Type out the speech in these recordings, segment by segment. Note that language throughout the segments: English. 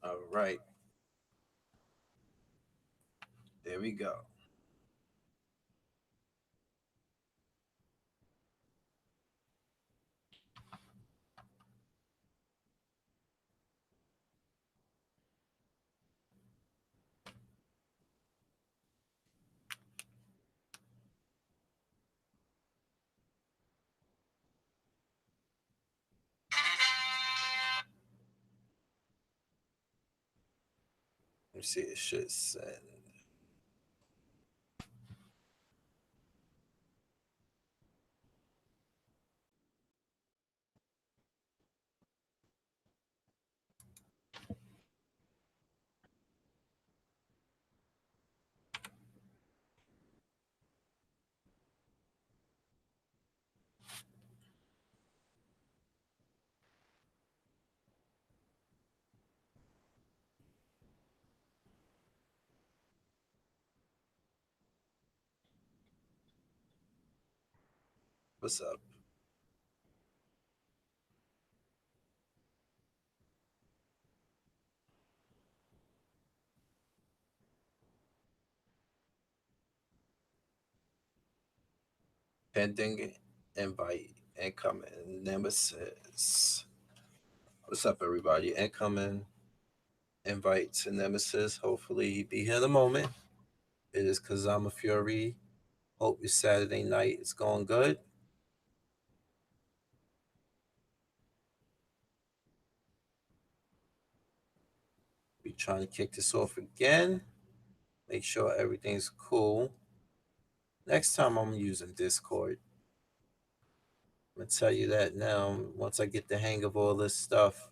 All right, there we go. Let me see. It should send. What's up? Pending invite incoming. Nemesis. What's up, everybody? Incoming invite to Nemesis. Hopefully, he be here in a moment. It is Kazama Fury. Hope your Saturday night is going good. We trying to kick this off again. Make sure everything's cool. Next time I'm using Discord. I'm gonna tell you that now. Once I get the hang of all this stuff,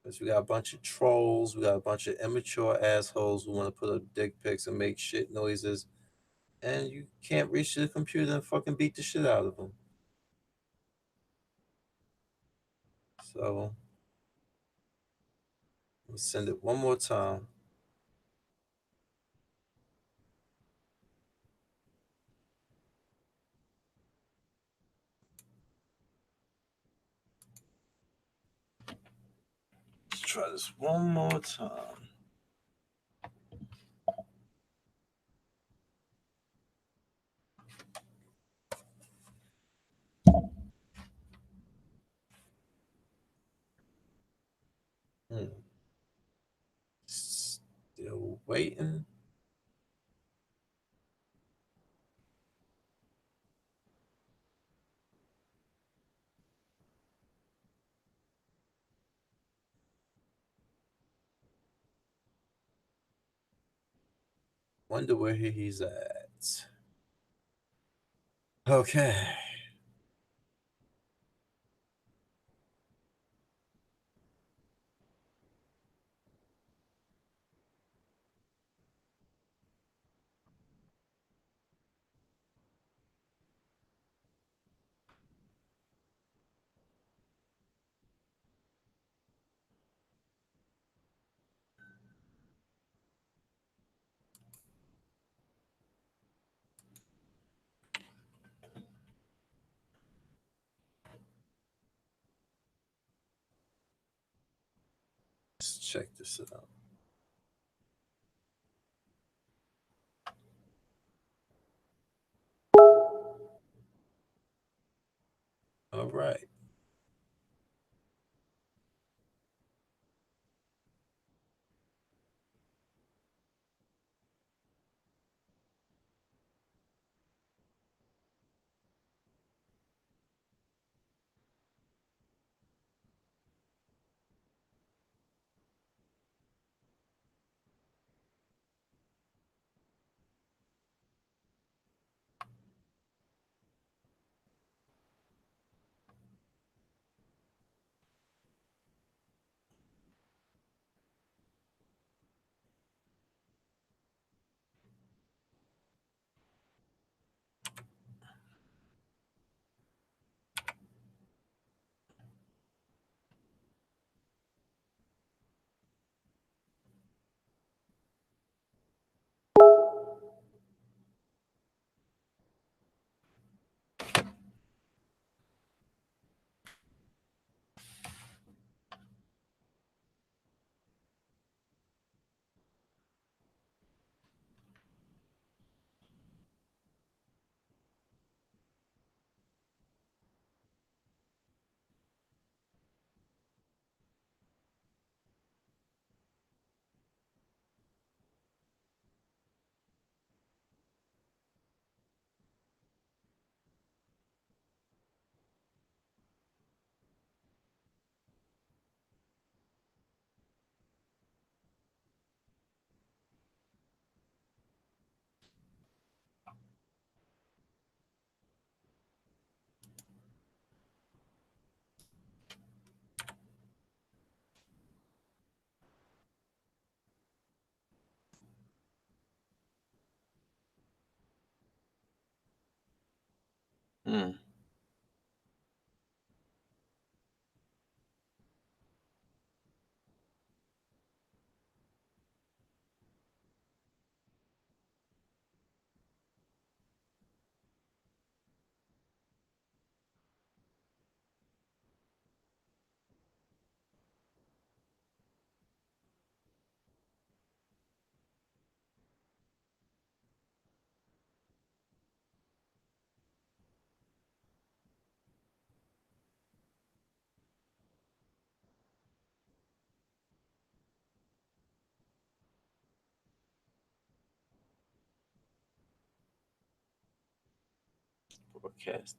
because we got a bunch of trolls, we got a bunch of immature assholes who want to put up dick pics and make shit noises, and you can't reach the computer and fucking beat the shit out of them. So let's send it one more time. Let's try this one more time. Hmm. Still waiting. Wonder where he's at. Okay. Let's check this out. All right. Hmm. Broadcast.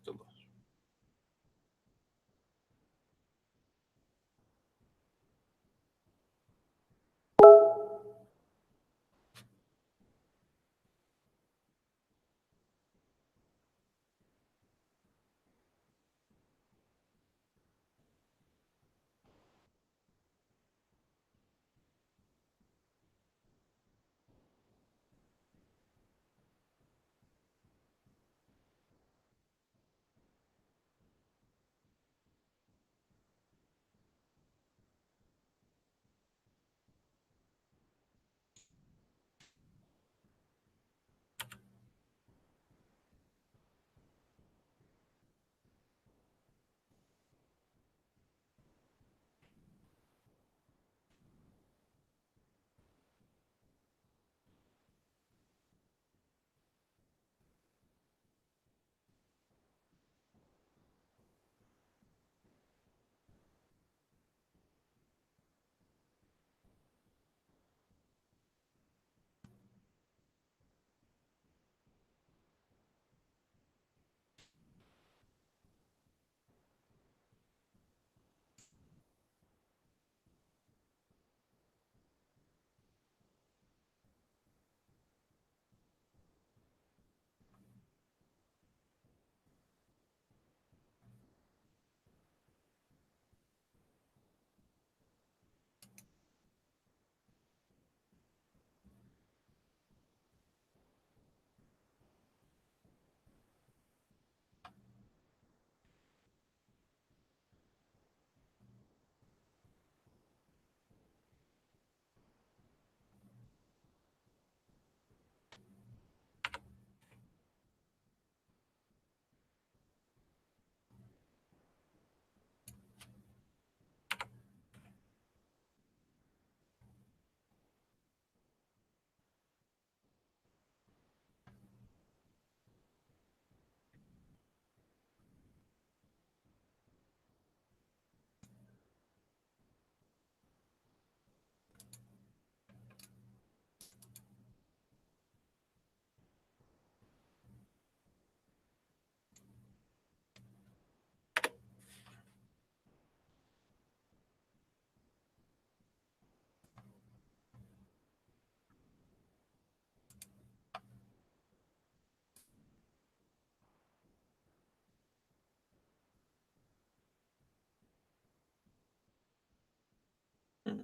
Hmm.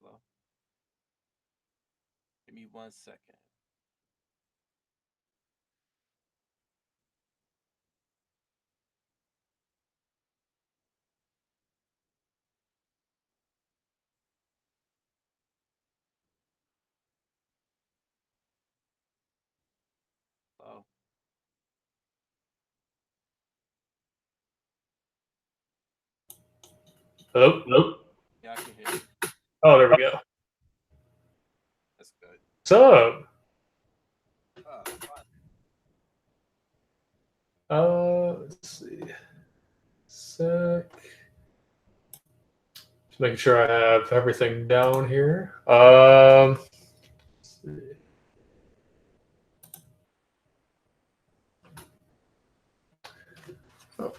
Well, give me 1 second. Oh, Hello? Hello? yeah, I can hear you. Oh, there we go. That's good. What's up? Fine. Let's see. Sec. Just making sure I have everything down here. Let's see. Oh,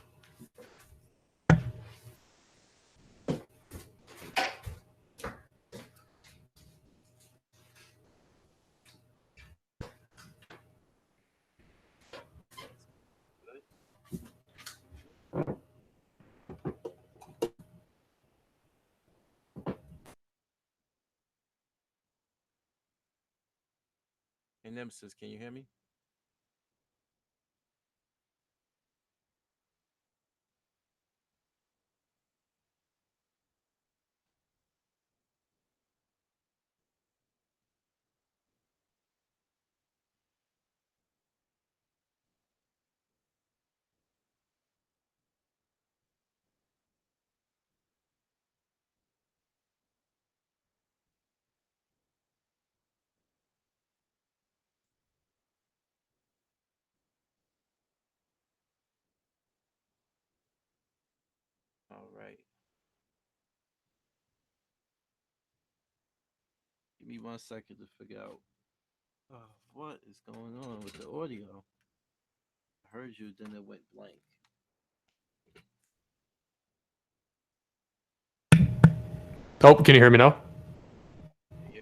Good. Hey, Nemesis, can you hear me? All right. Give me 1 second to figure out what is going on with the audio. I heard you, then it went blank. Oh, can you hear me now? Yeah,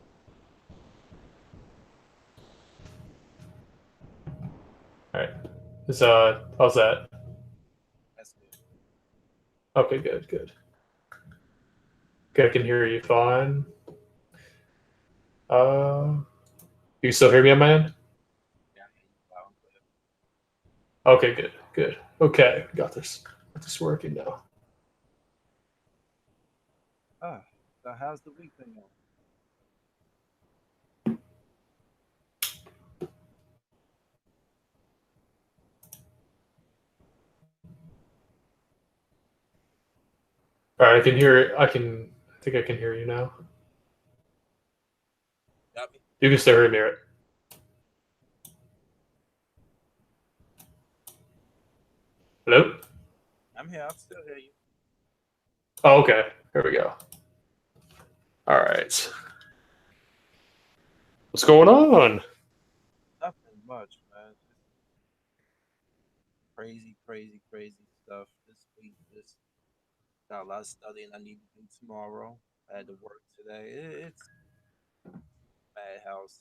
All right. How's that? that's good. Okay, good, good. Okay, I can hear you fine. You still hear me on my end? Yeah, I hear you loud and clear. Okay, good, good. Okay, got this. Got this working now. So how's the week been going? All right, I can hear. I can. I think I can hear you now. Got me? You can still hear me, right? Hello? I'm here. I still hear you. Oh, okay. Here we go. All right. What's going on? Nothing much, man. Just crazy, crazy, crazy stuff this week. Just got a lot of studying I need to do tomorrow. I had to work today. It's bad house,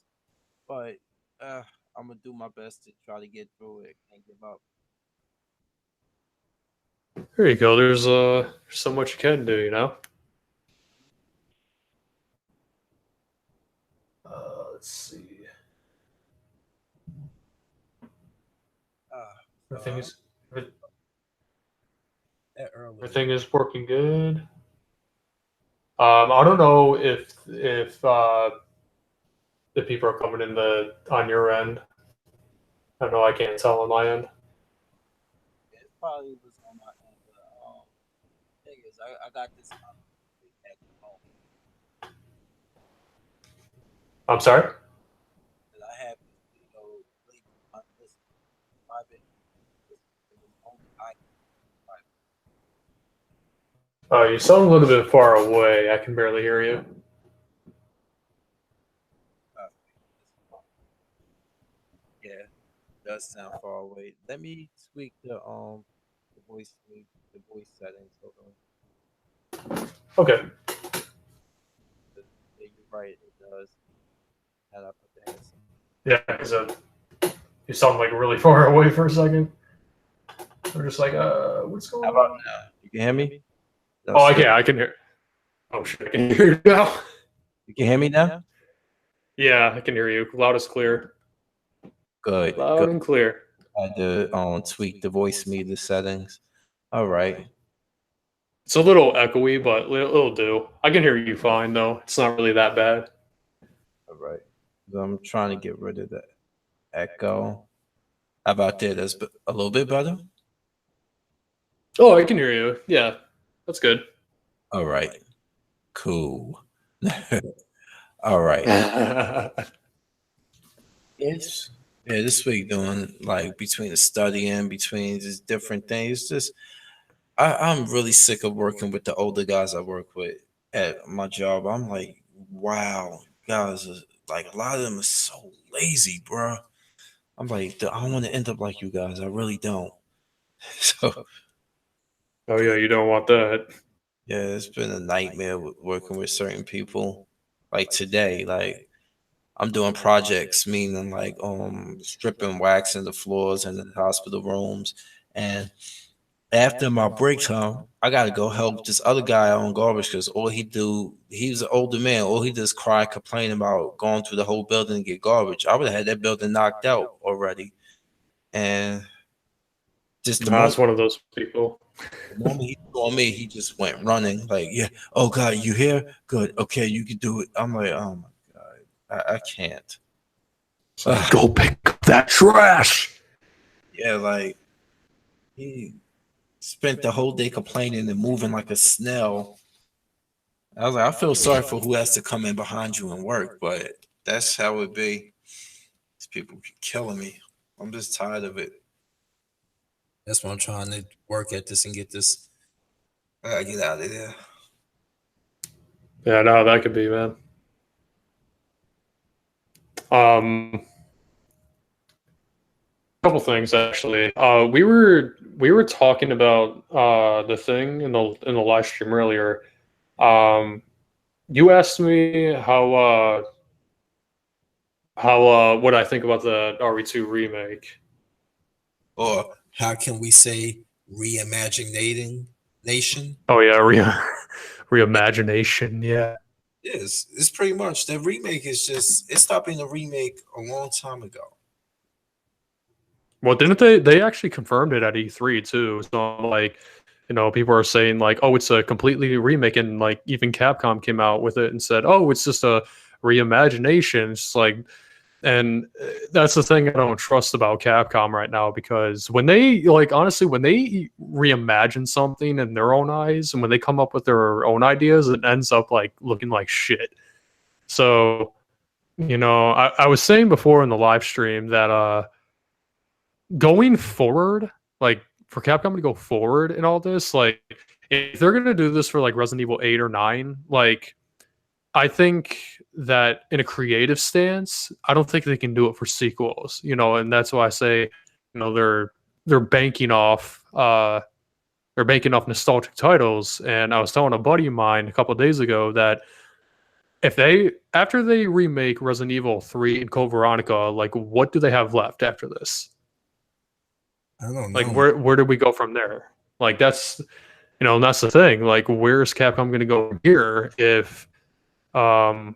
but uh, I'm gonna do my best to try to get through it. Can't give up. There you go. There's so much you can do, you know. Let's see. So Everything I don't is that early. everything is working good. I don't know if people are coming in the on your end. I don't know. I can't tell on my end. It probably was on my end, but thing is, I got this at home I'm sorry. that I have this video really this private. It was only I private. You sound a little bit far away. I can barely hear you. Uh, yeah, does sound far away. Let me tweak the voice settings. Hold on. Okay. Yeah, you're right. It does. Had I put the headset. Yeah, because you sound like really far away for a second. We're just like, what's How going about on? now? You can hear me? Oh, That's I still. can. I can hear. Oh shit, I can hear you now. You can hear me now? Yeah, I can hear you. Loud as clear. Good, good. Loud and clear. I had to tweak the voice meter settings. All right. It's a little echoey, but it'll do. I can hear you fine though. It's not really that bad. All right. So I'm trying to get rid of the echo. How about that? That's a little bit better. Oh, I can hear you. Yeah, that's good. All right. Cool. All right. It's yeah. This week doing like between the studying, between just different things. Just I'm really sick of working with the older guys I work with at my job. I'm like, wow, guys, like a lot of them are so lazy, bro. I'm like, I don't want to end up like you guys. I really don't. So Oh yeah, you don't want that. yeah, it's been a nightmare working with certain people. Like today, like I'm doing projects, meaning like stripping wax in the floors and the hospital rooms, and after my break time, I gotta go help this other guy on garbage because all he do, he was an older man. All he does cry, complain about going through the whole building to get garbage. I would have had that building knocked out already. And just Nah, it's one of those people. the moment he saw me, he just went running. Like, yeah, oh God, you here? Good. Okay, you can do it. I'm like, oh my God, I can't. It's like, go pick up that trash. Yeah, like he spent the whole day complaining and moving like a snail. I was like, I feel sorry for who has to come in behind you and work, but that's how it be. These people keep killing me. I'm just tired of it. That's why I'm trying to work at this and get this. I gotta get out of there. Yeah, no, that could be, man. Um, couple things actually. We were talking about the thing in the live stream earlier. Um, you asked me how what I think about the RE2 remake. Or how can we say reimaginating nation? Oh yeah, reimagination. Yeah. Yes, it's pretty much the remake is just it stopped being a remake a long time ago. Well, didn't they actually confirmed it at E3 too? So like, people are saying like, oh, it's a completely remake, and like even Capcom came out with it and said, oh, it's just a reimagination. It's like, and that's the thing I don't trust about Capcom right now, because when they like honestly when they reimagine something in their own eyes and when they come up with their own ideas, it ends up like looking like shit. So, I was saying before in the live stream that going forward, like for Capcom to go forward in all this, like if they're gonna do this for like Resident Evil 8 or 9, like I think that in a creative stance, I don't think they can do it for sequels, and that's why I say, they're banking off nostalgic titles. And I was telling a buddy of mine a couple of days ago that if they after they remake Resident Evil 3 and Code Veronica, like what do they have left after this? I don't Like know. where do we go from there? Like and that's the thing. Like where's Capcom going to go from here if um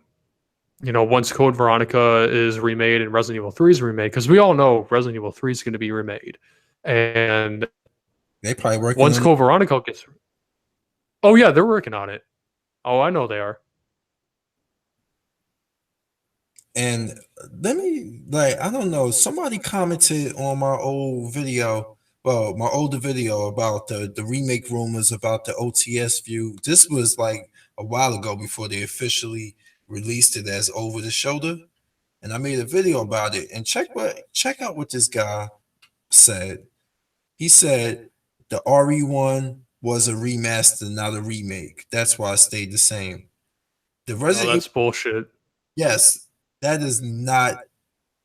once Code Veronica is remade and Resident Evil 3 is remade, because we all know Resident Evil 3 is going to be remade, and They probably working once on it. Code Veronica gets, oh yeah, they're working on it. Oh, I know they are. And let me like I don't know. Somebody commented on my old video, well, my older video about the remake rumors about the OTS view. This was like a while ago before they officially released it as over the shoulder. And I made a video about it. And check out what this guy said. He said the RE1 was a remaster, not a remake. That's why it stayed the same. The Oh, Resident that's bullshit. Yes, that is not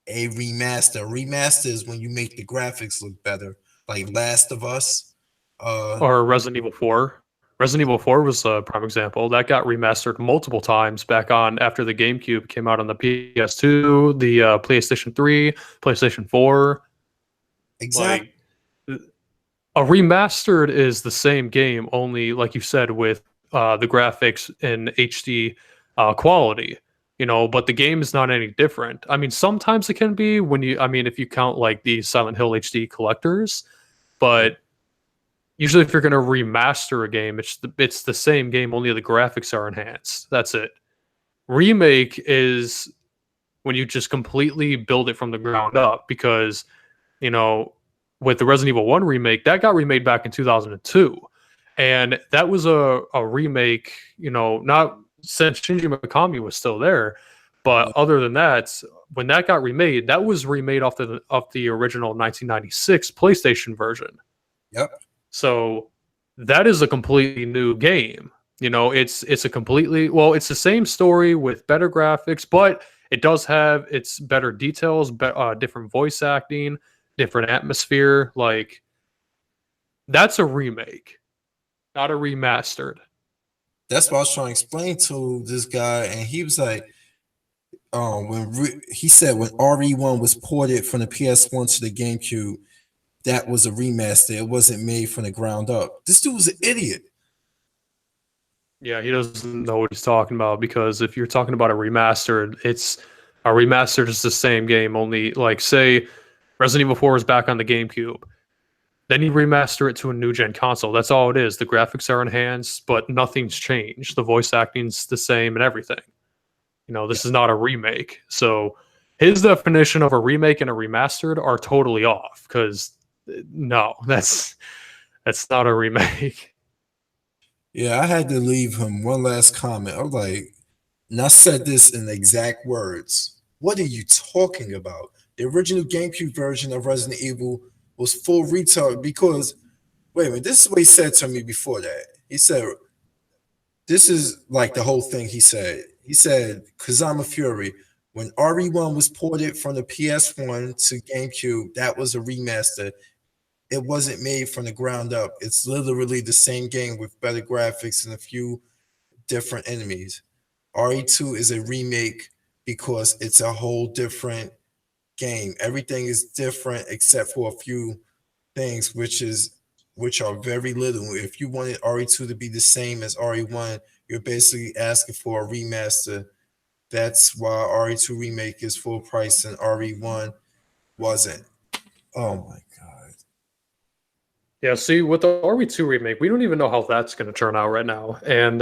a remaster. Remaster is when you make the graphics look better, like Last of Us. Or Resident Evil 4. Resident Evil 4 was a prime example. That got remastered multiple times back on after the GameCube came out on the PS2, the PlayStation 3, PlayStation 4. Exactly. Like, a remastered is the same game, only like you said, with the graphics in HD quality. But the game is not any different. I mean, sometimes it can be if you count like the Silent Hill HD collectors, but usually if you're going to remaster a game, it's the same game, only the graphics are enhanced. That's it. Remake is when you just completely build it from the ground up, because you know with the Resident Evil 1 remake, that got remade back in 2002. And that was a remake, not since Shinji Mikami was still there. But other than that, when that got remade, that was remade off the original 1996 PlayStation version. Yep. So that is a completely new game. It's a completely, well, it's the same story with better graphics, but it does have its better details, different voice acting, different atmosphere. Like that's a remake, not a remastered. That's what I was trying to explain to this guy, and he was like, he said when RE1 was ported from the PS1 to the GameCube, that was a remaster. It wasn't made from the ground up. This dude was an idiot. Yeah, he doesn't know what he's talking about because if you're talking about a remastered, it's a remastered is the same game, only like say Resident Evil 4 is back on the GameCube. Then you remaster it to a new gen console. That's all it is. The graphics are enhanced, but nothing's changed. The voice acting's the same and everything. You know, Yeah, this is not a remake. So his definition of a remake and a remastered are totally off because no, that's not a remake. yeah. I had to leave him one last comment. I was like, and I said this in exact words. What are you talking about? The original GameCube version of Resident Evil was full retard because wait a minute, this is what he said to me before that. He said, this is like the whole thing he said. He said, Kazama Fury, when RE1 was ported from the PS1 to GameCube, that was a remaster. It wasn't made from the ground up. It's literally the same game with better graphics and a few different enemies. RE2 is a remake because it's a whole different game. Everything is different except for a few things, which are very little. If you wanted RE2 to be the same as RE1, you're basically asking for a remaster. That's why RE2 remake is full price and RE1 wasn't. Oh my god. Yeah, see, with the RE2 remake, we don't even know how that's going to turn out right now. And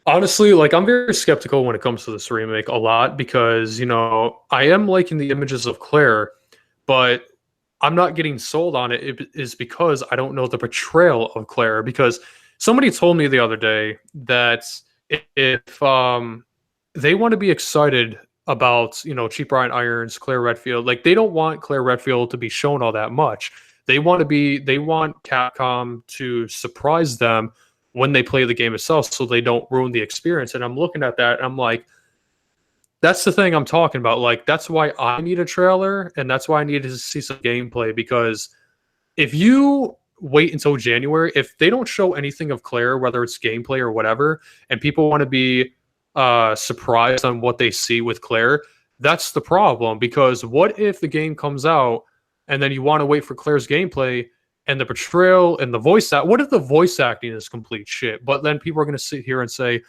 honestly, like I'm very skeptical when it comes to this remake a lot because, you know, I am liking the images of Claire, but I'm not getting sold on it is because I don't know the portrayal of Claire. Because somebody told me the other day that if they want to be excited about Cheap Ryan Irons, Claire Redfield, like they don't want Claire Redfield to be shown all that much. They want Capcom to surprise them when they play the game itself, so they don't ruin the experience. And I'm looking at that, and I'm like, that's the thing I'm talking about. Like, that's why I need a trailer, and that's why I need to see some gameplay. Because if you wait until January, if they don't show anything of Claire, whether it's gameplay or whatever, and people want to be surprised on what they see with Claire, that's the problem. Because what if the game comes out and then you want to wait for Claire's gameplay and the portrayal and the voice act? What if the voice acting is complete shit? But then people are going to sit here and say,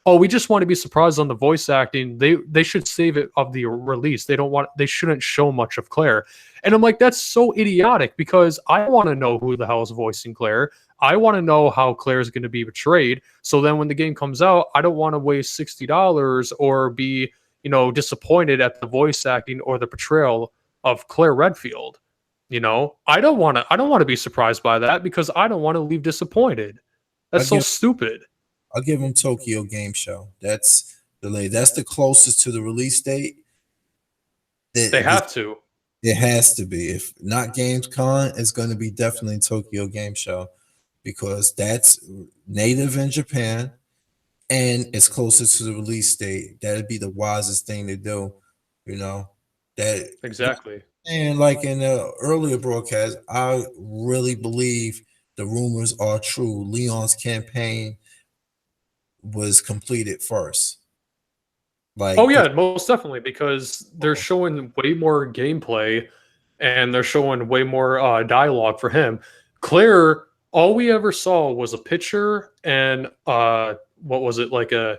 oh, we just want to be surprised on the voice acting. They should save it of the release. They shouldn't show much of Claire. And I'm like, that's so idiotic because I want to know who the hell is voicing Claire. I want to know how Claire is going to be portrayed. So then when the game comes out, I don't want to waste $60 or be, disappointed at the voice acting or the portrayal of Claire Redfield. I don't want to be surprised by that because I don't want to leave disappointed. I That's so give stupid. I'll give him Tokyo Game Show. That's the closest to the release date. They That have to. it has to be. If not Gamescom, it's going to be definitely Tokyo Game Show because that's native in Japan and it's closer to the release date. That'd be the wisest thing to do, you know. That Exactly. and like in the earlier broadcast, I really believe the rumors are true. Leon's campaign was completed first. Oh Like, yeah, most definitely because they're showing way more gameplay and they're showing way more dialogue for him. Claire, all we ever saw was a picture and what was it like a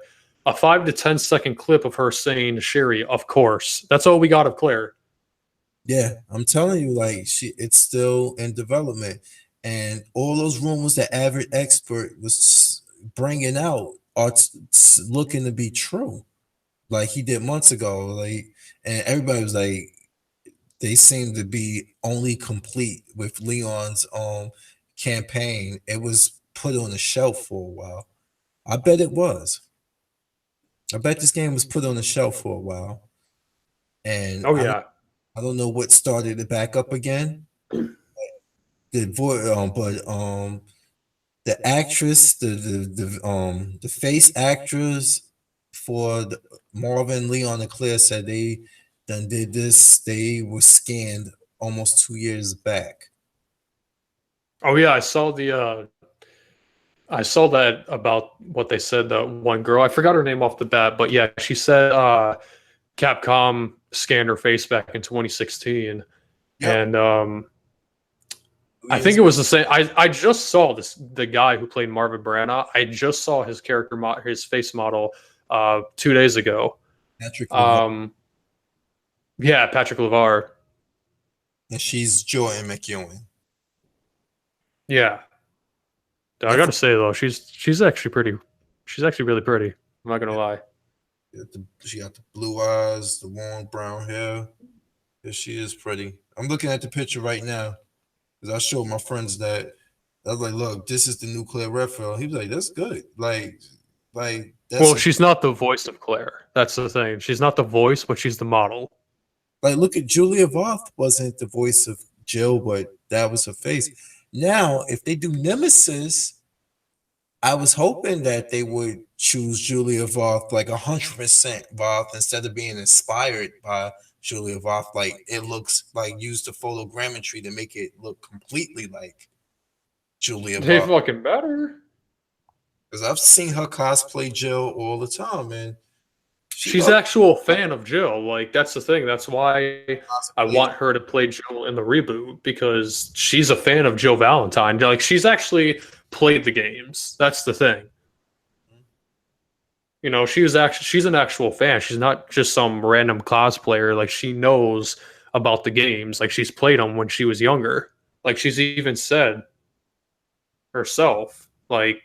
5 to 10 second clip of her saying Sherry, of course. That's all we got of Claire. yeah, I'm telling you, like it's still in development, and all those rumors that Average Expert was bringing out are looking to be true. Like he did months ago, like, and everybody was like, they seem to be only complete with Leon's campaign. It was put on the shelf for a while. I bet it was. I bet this game was put on the shelf for a while, and Oh yeah. I don't know what started it back up again. But the actress, the face actress for Marvin, Leon, and Claire said they done did this. They were scanned almost 2 years back. Oh yeah, I saw that about what they said, the one girl. I forgot her name off the bat, but yeah, she said Capcom scanned her face back in 2016. Yep. And I think Yes. it was the same. I just saw the guy who played Marvin Branagh. I just saw his his face model 2 days ago. Patrick LeVar, Um, yeah, Patrick LeVar. and she's Jordan McEwen. Yeah, I That's gotta say though, she's actually pretty. She's actually really pretty. I'm not gonna lie. she got the blue eyes, the long brown hair. Yeah, she is pretty. I'm looking at the picture right now because I showed my friends that. I was like, "Look, this is the new Claire Redfield." He was like, "That's good. Like that's Well, a she's not the voice of Claire. That's the thing. She's not the voice, but she's the model. like look at Julia Roth wasn't the voice of Jill, but that was her face. Now, if they do Nemesis, I was hoping that they would choose Julia Roth like 100% Roth instead of being inspired by Julia Roth. Like it looks like use the photogrammetry to make it look completely like Julia They Roth. fucking better. Because I've seen her cosplay Jill all the time, and she She's loves actual fan of Jill. Like that's the thing. That's why I cosplay. want her to play Jill in the reboot because she's a fan of Jill Valentine. Like she's actually played the games. That's the thing. You know, she's an actual fan. She's not just some random cosplayer. Like she knows about the games. Like she's played them when she was younger. Like she's even said herself. Like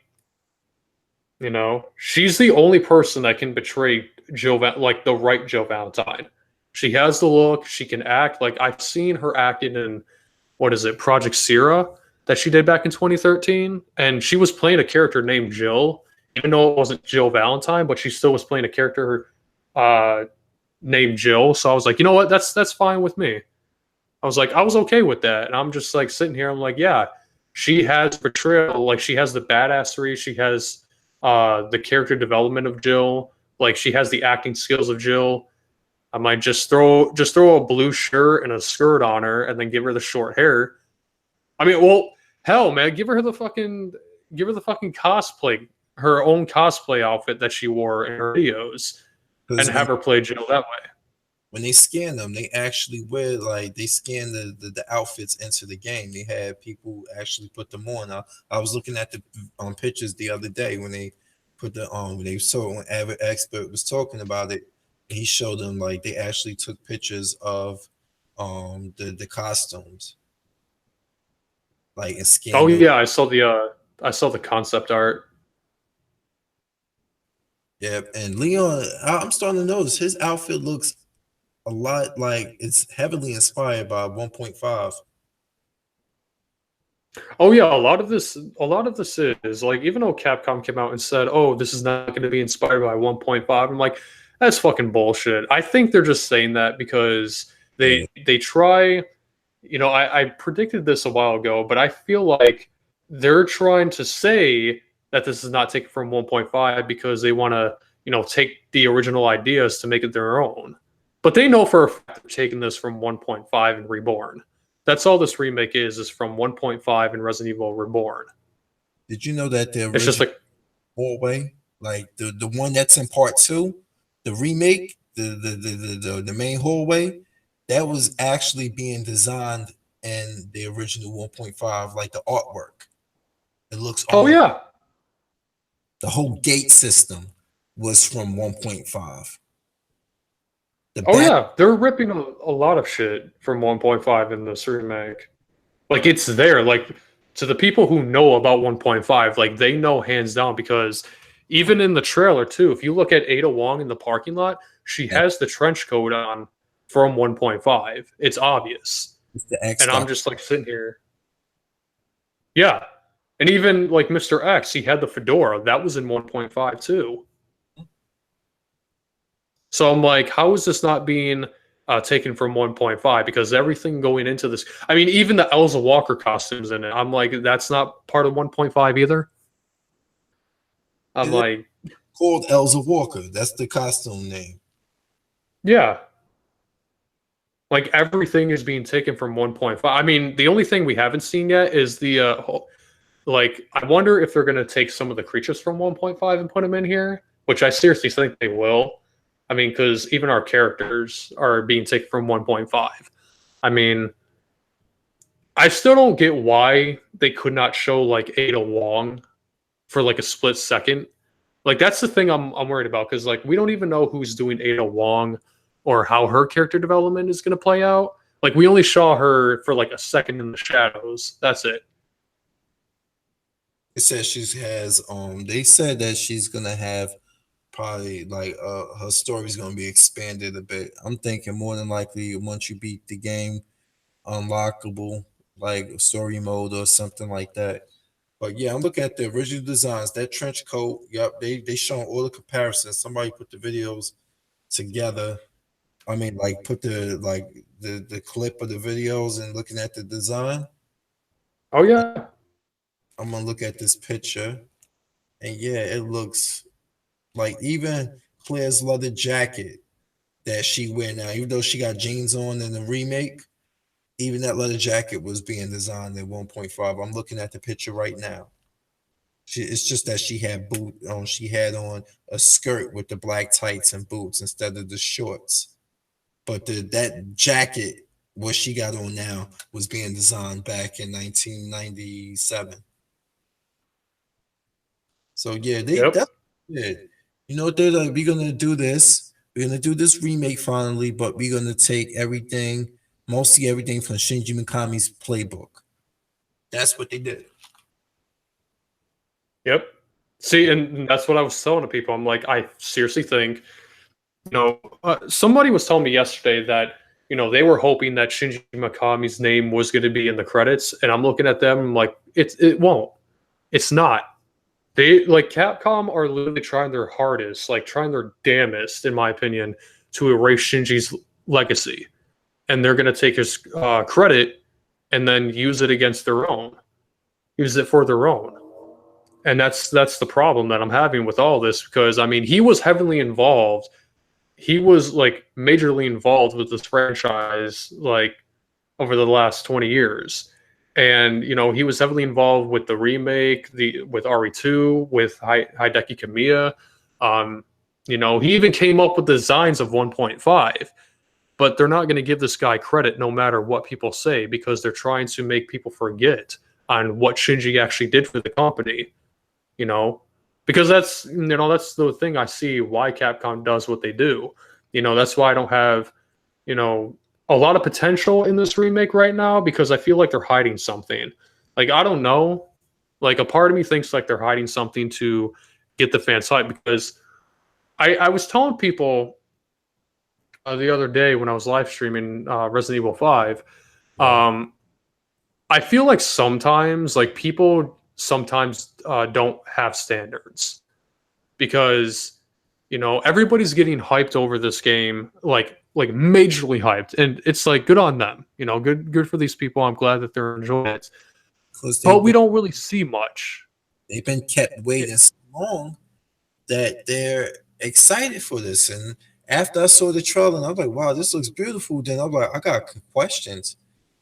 you know, she's the only person that can betray like the right Jill Valentine. She has the look. She can act. Like I've seen her acting in what is it, Project Sierra that she did back in 2013, and she was playing a character named Jill, even though it wasn't Jill Valentine, but she still was playing a character uh, named Jill. So I was like, you know what, that's fine with me. I was like, I was okay with that, and I'm just like sitting here. I'm like, yeah, she has portrayal, like she has the badassery, she has the character development of Jill, like she has the acting skills of Jill. I might just throw a blue shirt and a skirt on her, and then give her the short hair. I mean, well, hell, man, give her the fucking cosplay, her own cosplay outfit that she wore in her videos, and Because have her play Jill that way. when they scan them, they actually wear like they scan the outfits into the game. They had people actually put them on. I was looking at the pictures the other day when they put the when they saw when Avid Expert was talking about it. He showed them like they actually took pictures of the costumes like and Oh scanned them. yeah, I saw the concept art. Yeah, and Leon, I'm starting to notice his outfit looks a lot like it's heavily inspired by 1.5. Oh yeah, a lot of this is like even though Capcom came out and said, "Oh, this is not going to be inspired by 1.5." I'm like, that's fucking bullshit. I think they're just saying that because Yeah, they try. You know, I predicted this a while ago, but I feel like they're trying to say that this is not taken from 1.5 because they want to, you know, take the original ideas to make it their own. But they know for a fact they're taking this from 1.5 and Reborn. That's all this remake is from 1.5 and Resident Evil Reborn. did you know that the It's just original like, hallway, like the one that's in part two, the remake, the main hallway, that was actually being designed in the original 1.5, like the artwork. It looks oh almost yeah, the whole gate system was from 1.5. The oh back, yeah, they're ripping a lot of shit from 1.5 in this remake. Like it's there. Like to the people who know about 1.5, like they know hands down because even in the trailer too, if you look at Ada Wong in the parking lot, she yeah, has the trench coat on from 1.5. It's obvious. it's the X And I'm dot. just like sitting here. Yeah. And even like Mr. X, he had the fedora. That was in 1.5 too. So I'm like, how is this not being taken from 1.5? Because everything going into this, I mean, even the Elsa Walker costumes in it, I'm like, that's not part of 1.5 either. I'm It is like, called Elza Walker. That's the costume name. yeah, like everything is being taken from 1.5. I mean, the only thing we haven't seen yet is the like. I wonder if they're going to take some of the creatures from 1.5 and put them in here, which I seriously think they will. I mean, because even our characters are being taken from 1.5. I mean, I still don't get why they could not show like Ada Wong for like a split second. Like that's the thing I'm worried about because like we don't even know who's doing Ada Wong or how her character development is going to play out. Like we only saw her for like a second in the shadows. That's it. It says she has they said that she's gonna have probably like her story's gonna be expanded a bit. I'm thinking more than likely once you beat the game, unlockable like story mode or something like that. But yeah, I'm looking at the original designs. That trench coat, yep, they showing all the comparisons. Somebody put the videos together. I mean, like put the clip of the videos and looking at the design. Oh yeah. I'm gonna look at this picture, and yeah, it looks like even Claire's leather jacket that she wear now, even though she got jeans on in the remake, even that leather jacket was being designed in 1.5. I'm looking at the picture right now. It's just that she had on a skirt with the black tights and boots instead of the shorts. But that jacket, what she got on now, was being designed back in 1997. So yeah, Yep. that's it. You know, they're like, we're gonna do this. We're gonna do this remake finally, but we're gonna take everything, mostly everything from Shinji Mikami's playbook. That's what they did. Yep. See, and that's what I was telling to people. I'm like, I seriously think, somebody was telling me yesterday that, they were hoping that Shinji Mikami's name was going to be in the credits, and I'm looking at them I'm like, it won't. It's not. They like Capcom are literally trying their hardest, like trying their damnest, in my opinion, to erase Shinji's legacy, and they're going to take his credit and then use it against their own, use it for their own. And that's the problem that I'm having with all this because I mean he was heavily involved. He was like majorly involved with this franchise like over the last 20 years. And he was heavily involved with the remake, the with RE2, with Hideki Kamiya. He even came up with designs of 1.5. But they're not going to give this guy credit no matter what people say because they're trying to make people forget on what Shinji actually did for the company you know because that's the thing I see why Capcom does what they do. That's why I don't have you know a lot of potential in this remake right now because I feel like they're hiding something. Like I don't know, like a part of me thinks like they're hiding something to get the fans hyped because I was telling people the other day when I was live streaming Resident Evil 5. Right. um I feel like sometimes like people sometimes don't have standards because everybody's getting hyped over this game like majorly hyped and it's like good on them. Good for these people. I'm glad that they're enjoying it, Because but we don't really see much. they've been kept It- waiting so long that they're excited for this. And after I saw the trailer, and I was like, wow, this looks beautiful. Then I was like, I got questions.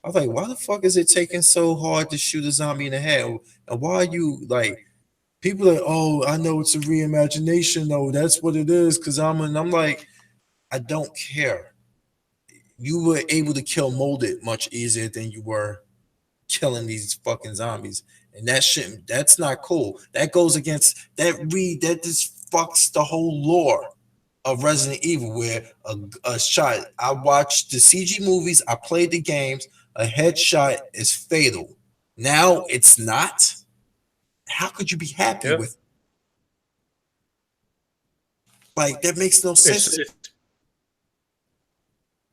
I was like, why the fuck is it taking so hard to shoot a zombie in the head? And why are you like people are, oh, I know it's a reimagination, though. That's what it is. I'm like, I don't care. You were able to kill molded much easier than you were killing these fucking zombies. And that shit, that's not cool. That goes against that just fucks the whole lore of Resident Evil, where a shot. I watched the CG movies, I played the games. A headshot is fatal. Now it's not. How could you be happy yeah, with? Like that makes no it's sense. it's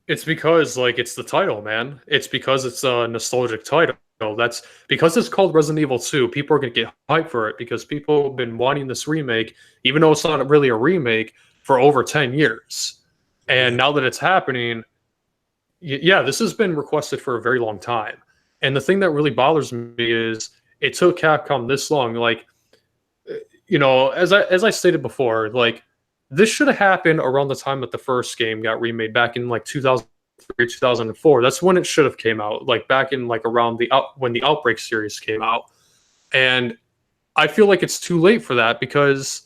it's because like it's the title, man. It's because it's a nostalgic title. That's because it's called Resident Evil 2. People are gonna get hyped for it because people have been wanting this remake, even though it's not really a remake, for over 10 years. And Yeah. now that it's happening, yeah, this has been requested for a very long time. And the thing that really bothers me is it took Capcom this long. Like, as I stated before, like this should have happened around the time that the first game got remade back in like 2003, 2004. That's when it should have came out. Like back in like around when the Outbreak series came out. And I feel like it's too late for that because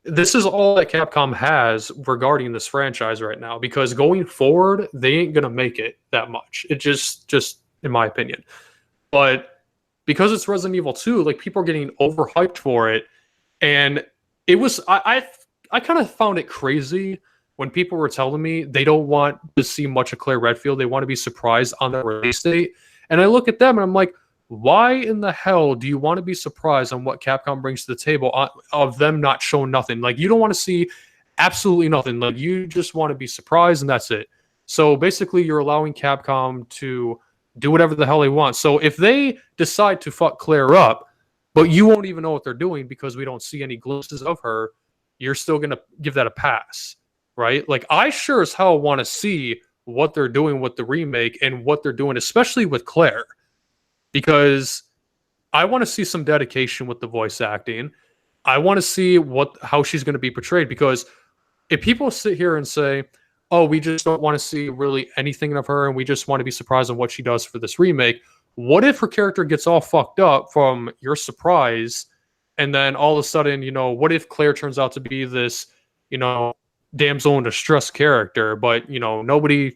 this is all that Capcom has regarding this franchise right now because going forward they ain't gonna make it that much. It just in my opinion. but because it's Resident Evil 2, like people are getting overhyped for it, and it was I kind of found it crazy when people were telling me they don't want to see much of Claire Redfield. They want to be surprised on the release date. And I look at them and I'm like, why in the hell do you want to be surprised on what Capcom brings to the table of them not showing nothing? Like, you don't want to see absolutely nothing. Like, you just want to be surprised and that's it. So basically, you're allowing Capcom to do whatever the hell they want. So if they decide to fuck Claire up, but you won't even know what they're doing because we don't see any glimpses of her, you're still going to give that a pass, right? Like, I sure as hell want to see what they're doing with the remake and what they're doing, especially with Claire, because I want to see some dedication with the voice acting. I want to see how she's going to be portrayed, because if people sit here and say, oh, we just don't want to see really anything of her and we just want to be surprised on what she does for this remake, what if her character gets all fucked up from your surprise, and then all of a sudden, what if Claire turns out to be this, damsel in distress character, but nobody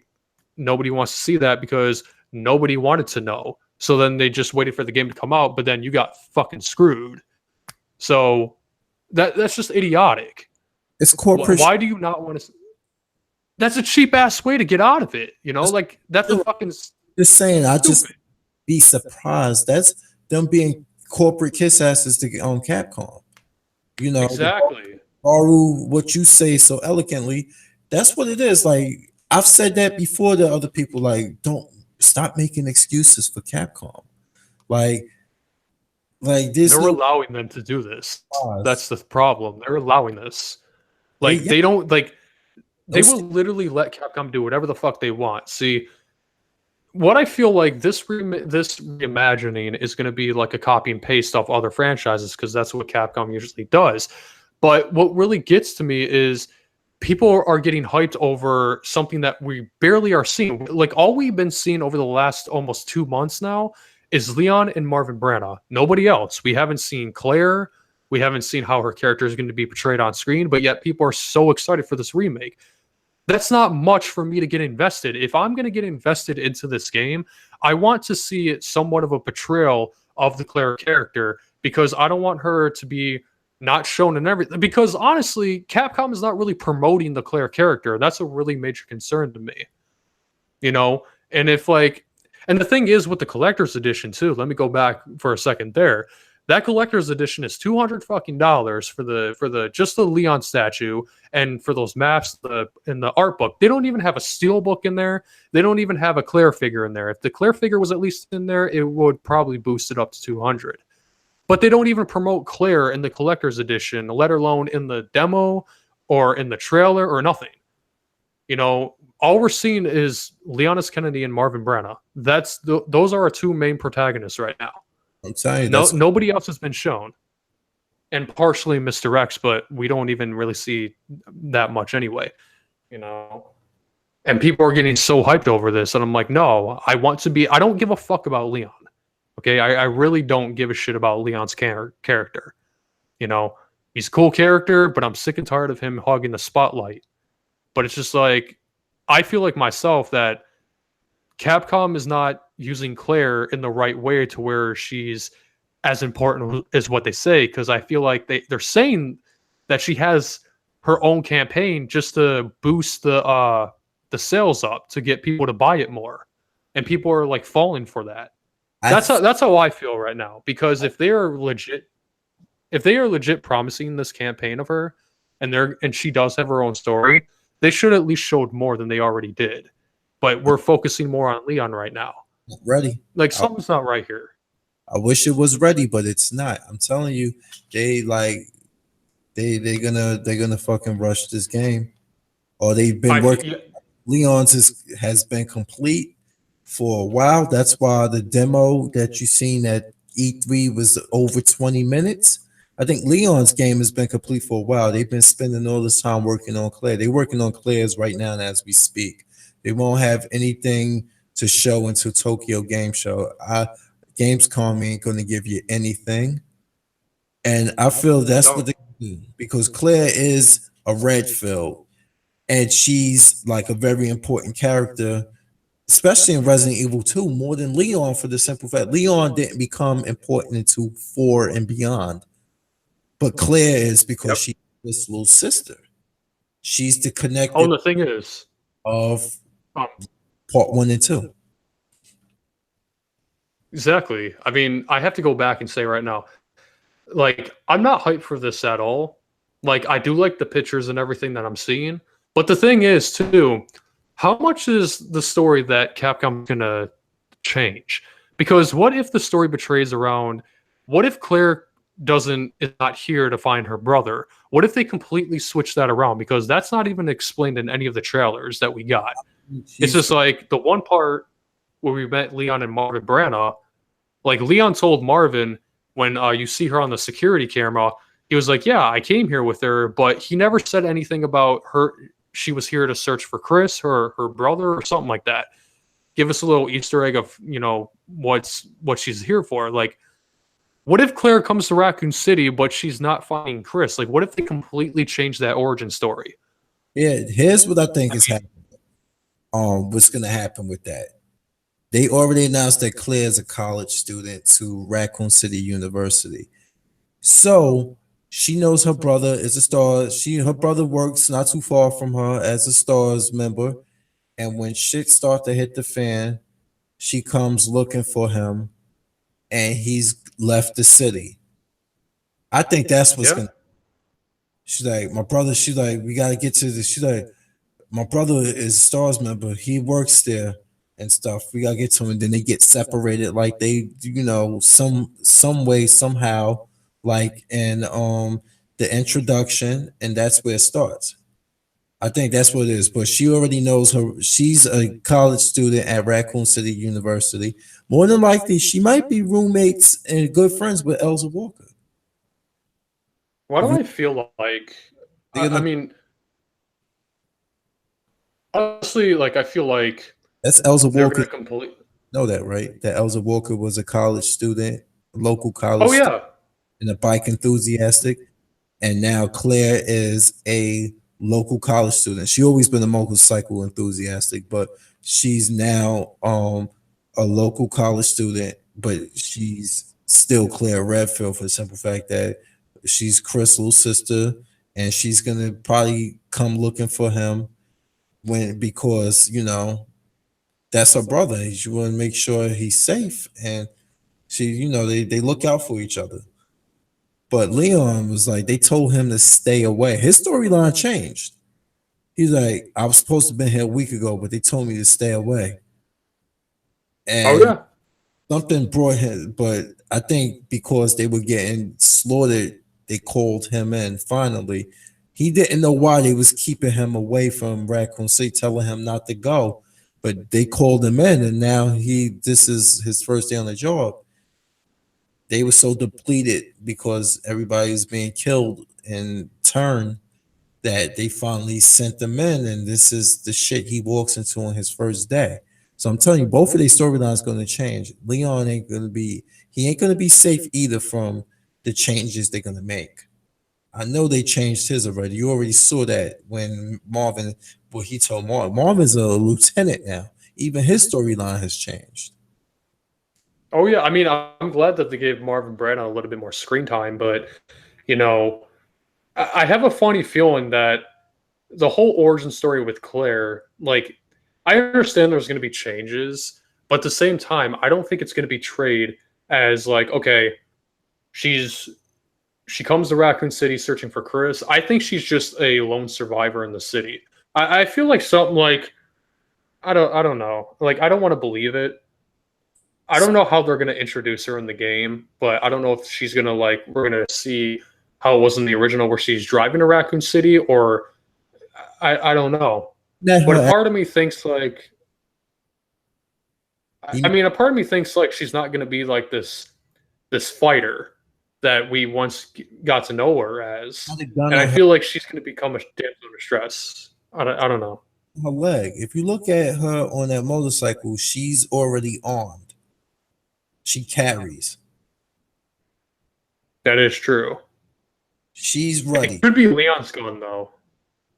wants to see that because nobody wanted to know. So then they just waited for the game to come out, but then you got fucking screwed. So that's just idiotic. It's corporate. Why do you not want to? That's a cheap ass way to get out of it. Like that's a fucking. Just saying, I just be surprised. That's them being corporate kiss asses to get on Capcom. Exactly. Borrow what you say so eloquently. That's what it is. Like, I've said that before to other people. Like, don't stop making excuses for Capcom. Like this. They're allowing them to do this. That's the problem. They're allowing this. Like, they don't like. They will literally let Capcom do whatever the fuck they want. See, what I feel like this reimagining is going to be like a copy and paste off other franchises, because that's what Capcom usually does. But what really gets to me is people are getting hyped over something that we barely are seeing. Like, all we've been seeing over the last almost 2 months now is Leon and Marvin Branagh. Nobody else. We haven't seen Claire. We haven't seen how her character is going to be portrayed on screen, but yet people are so excited for this remake. That's not much for me to get invested. If I'm going to get invested into this game, I want to see somewhat of a portrayal of the Claire character, because I don't want her to be not shown in everything. Because honestly, Capcom is not really promoting the Claire character. That's a really major concern to me. And and the thing is with the collector's edition too, let me go back for a second there. That collector's edition is $200 fucking dollars for the just the Leon statue and for those maps in the art book. They don't even have a steel book in there. They don't even have a Claire figure in there. If the Claire figure was at least in there, it would probably boost it up to 200. But they don't even promote Claire in the collector's edition, let alone in the demo or in the trailer or nothing. All we're seeing is Leon S. Kennedy and Marvin Branagh. Those are our two main protagonists right now. I'm telling you, nobody else has been shown, and partially Mr. X, but we don't even really see that much anyway, And people are getting so hyped over this, and I'm like, no, I don't give a fuck about Leon. Okay, I really don't give a shit about Leon's character. He's a cool character, but I'm sick and tired of him hogging the spotlight. But it's just like, I feel like myself that Capcom is not using Claire in the right way to where she's as important as what they say, because I feel like they're saying that she has her own campaign just to boost the sales up to get people to buy it more, and people are like falling for that. That's how I feel right now, because if they are legit promising this campaign of her, and she does have her own story, they should at least showed more than they already did. But we're focusing more on Leon right now. Ready. Like, something's not right here. I wish it was ready, but it's not. I'm telling you, they're gonna fucking rush this game. Or they've been working. Leon's has been complete for a while. That's why the demo that you seen at E3 was over 20 minutes. I think Leon's game has been complete for a while. They've been spending all this time working on Claire. They're working on Claire's right now as we speak. They won't have anything to show until Tokyo Game Show. Gamescom ain't going to give you anything. And I feel that's what they do, because Claire is a Redfield, and she's like a very important character especially in Resident Evil 2, more than Leon for the simple fact Leon didn't become important until 4 and beyond. But Claire is because Yep. she's his little sister. She's the Oh, connected and the thing is, of um, part 1 and 2. exactly. I mean, I have to go back and say right now, like, I'm not hyped for this at all. Like, I do like the pictures and everything that I'm seeing, but the thing is, too, how much is the story that Capcom's gonna change? Because what if the story betrays around? What if Claire doesn't is not here to find her brother? What if they completely switch that around? Because that's not even explained in any of the trailers that we got. It's She's just like the one part where we met Leon and Marvin Branagh. Like Leon told Marvin when you see her on the security camera, he was like, "Yeah, I came here with her," but he never said anything about her. She was here to search for Chris, her brother, or something like that. Give us a little Easter egg of what she's here for. Like, what if Claire comes to Raccoon City, but she's not finding Chris? Like, what if they completely change that origin story? Yeah, here's what I think is happening. What's gonna happen with that? They already announced that Claire is a college student to Raccoon City University. So she knows her brother is a star. Her brother works not too far from her as a stars member. And when shit start to hit the fan, she comes looking for him and he's left the city. I think that's what's Yeah. gonna. She's like, my brother, she's like, we gotta get to this. She's like, my brother is a stars member. He works there and stuff. We gotta get to him. And then they get separated, like they, some way, somehow, like in the introduction, and that's where it starts. I think that's what it is. But she already knows her. She's a college student at Raccoon City University. More than likely, she might be roommates and good friends with Elsa Walker. Why do I feel like? They're I gonna, mean, honestly, like I feel like that's Elsa they're Walker. gonna complete. Know that, right? That Elsa Walker was a college student, local college Oh student, yeah. and a bike enthusiastic. And now Claire is a local college student. She always been a motorcycle enthusiastic, but she's now a local college student, but she's still Claire Redfield for the simple fact that she's Crystal's sister, and she's gonna probably come looking for him because that's her brother. She want to make sure he's safe, and they look out for each other. But Leon was like, they told him to stay away. His storyline changed. He's like, I was supposed to have been here a week ago, but they told me to stay away. Oh And yeah. something brought him, but I think because they were getting slaughtered, they called him in finally. He didn't know why they was keeping him away from Raccoon City, telling him not to go. But they called him in, and now this is his first day on the job. They were so depleted because everybody was being killed in turn that they finally sent them in, and this is the shit he walks into on his first day. So I'm telling you, both of these storylines going to change. Leon ain't going to be he ain't going to be safe either from the changes they're going to make. I know they changed his already. You already saw that when Marvin, what he told Marvin. Marvin's a lieutenant now. Even his storyline has changed. Oh yeah. I mean, I'm glad that they gave Marvin Branagh a little bit more screen time, but you know, I have a funny feeling that the whole origin story with Claire, like, I understand there's going to be changes, but at the same time, I don't think it's going to be portrayed as like, okay, she's she comes to Raccoon City searching for Chris. I think she's just a lone survivor in the city. I feel like something like I don't know. Like I don't want to believe it. I don't know how they're going to introduce her in the game, but I don't know if she's going to like we're going to see how it was in the original where she's driving to Raccoon City or I don't know. Let But a her. part of me thinks like I He mean a part of me thinks like she's not going to be like this fighter that we once got to know her as. had a gun And I on feel like she's going to become a damsel in distress. I don't know. her leg. If you look at her on that motorcycle, she's already armed. She carries. That is true. She's It ready. could be Leon's gun though.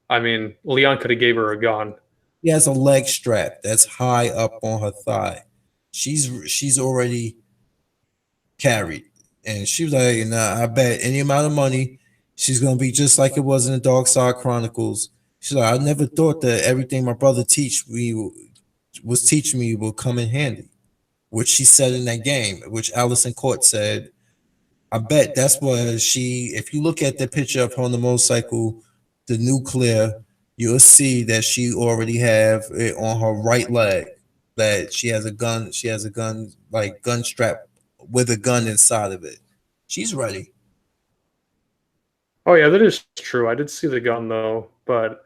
I mean, Leon could have gave her a gun. He has a leg strap that's high up on her thigh. She's already carried, and she was like, "Nah, I bet any amount of money she's gonna be just like it was in the Dark Side Chronicles." She's like, "I never thought that everything my brother teach me was teaching me will come in handy," which she said in that game, which Allison Court said. I bet that's what she. If you look at the picture of her on the motorcycle, the nuclear, you'll see that she already have it on her right leg. That she has a gun. She has a gun, like gun strap with a gun inside of it. She's ready. Oh yeah, that is true. I did see the gun though, but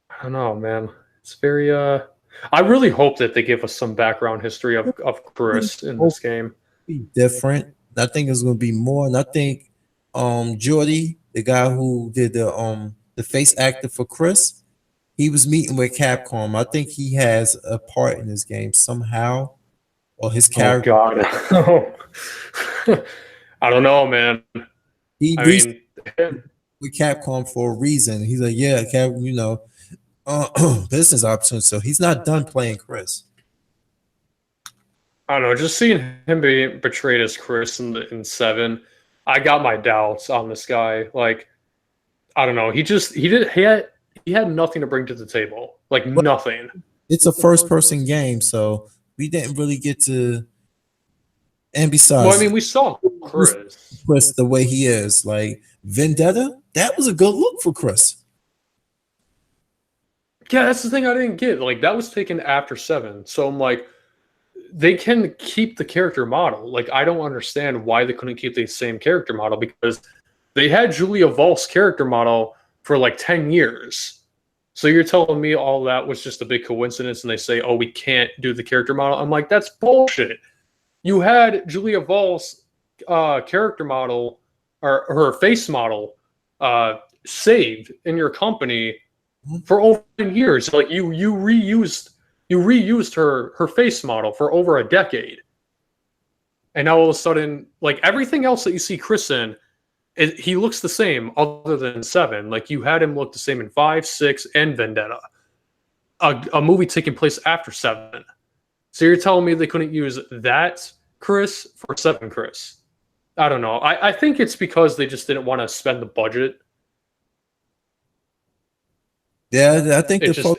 I don't know, man. It's very I really hope that they give us some background history of Chris in this game. Be different. I think it's gonna be more. And I think Jordy, the guy who did the face actor for Chris, he was meeting with Capcom. I think he has a part in this game somehow, or his Oh character. God. I don't know, man. He I reached mean, with Capcom for a reason. He's like, yeah, Cap, business opportunity. So he's not done playing Chris. I don't know. Just seeing him being portrayed as Chris in Seven, I got my doubts on this guy. Like, I don't know. He had nothing to bring to the table. Like But nothing. it's a first person game, so we didn't really get to. And Well, I besides, mean, we saw Chris. Chris the way he is, like Vendetta, that was a good look for Chris. Yeah, that's the thing I didn't get. Like that was taken after Seven, so I'm like, they can keep the character model. Like I don't understand why they couldn't keep the same character model because they had Julia Vol's character model for like 10 years. So you're telling me all that was just a big coincidence and they say, "Oh, we can't do the character model." I'm like, "That's bullshit." You had Julia Vol's character model or her face model saved in your company for over 10 years. Like you reused her face model for over a decade. And now all of a sudden, like everything else that you see Chris in, he looks the same other than Seven. Like you had him look the same in Five, Six, and Vendetta, a movie taking place after Seven. So you're telling me they couldn't use that Chris for Seven Chris? I don't know. I think it's because they just didn't want to spend the budget. Yeah, I think It just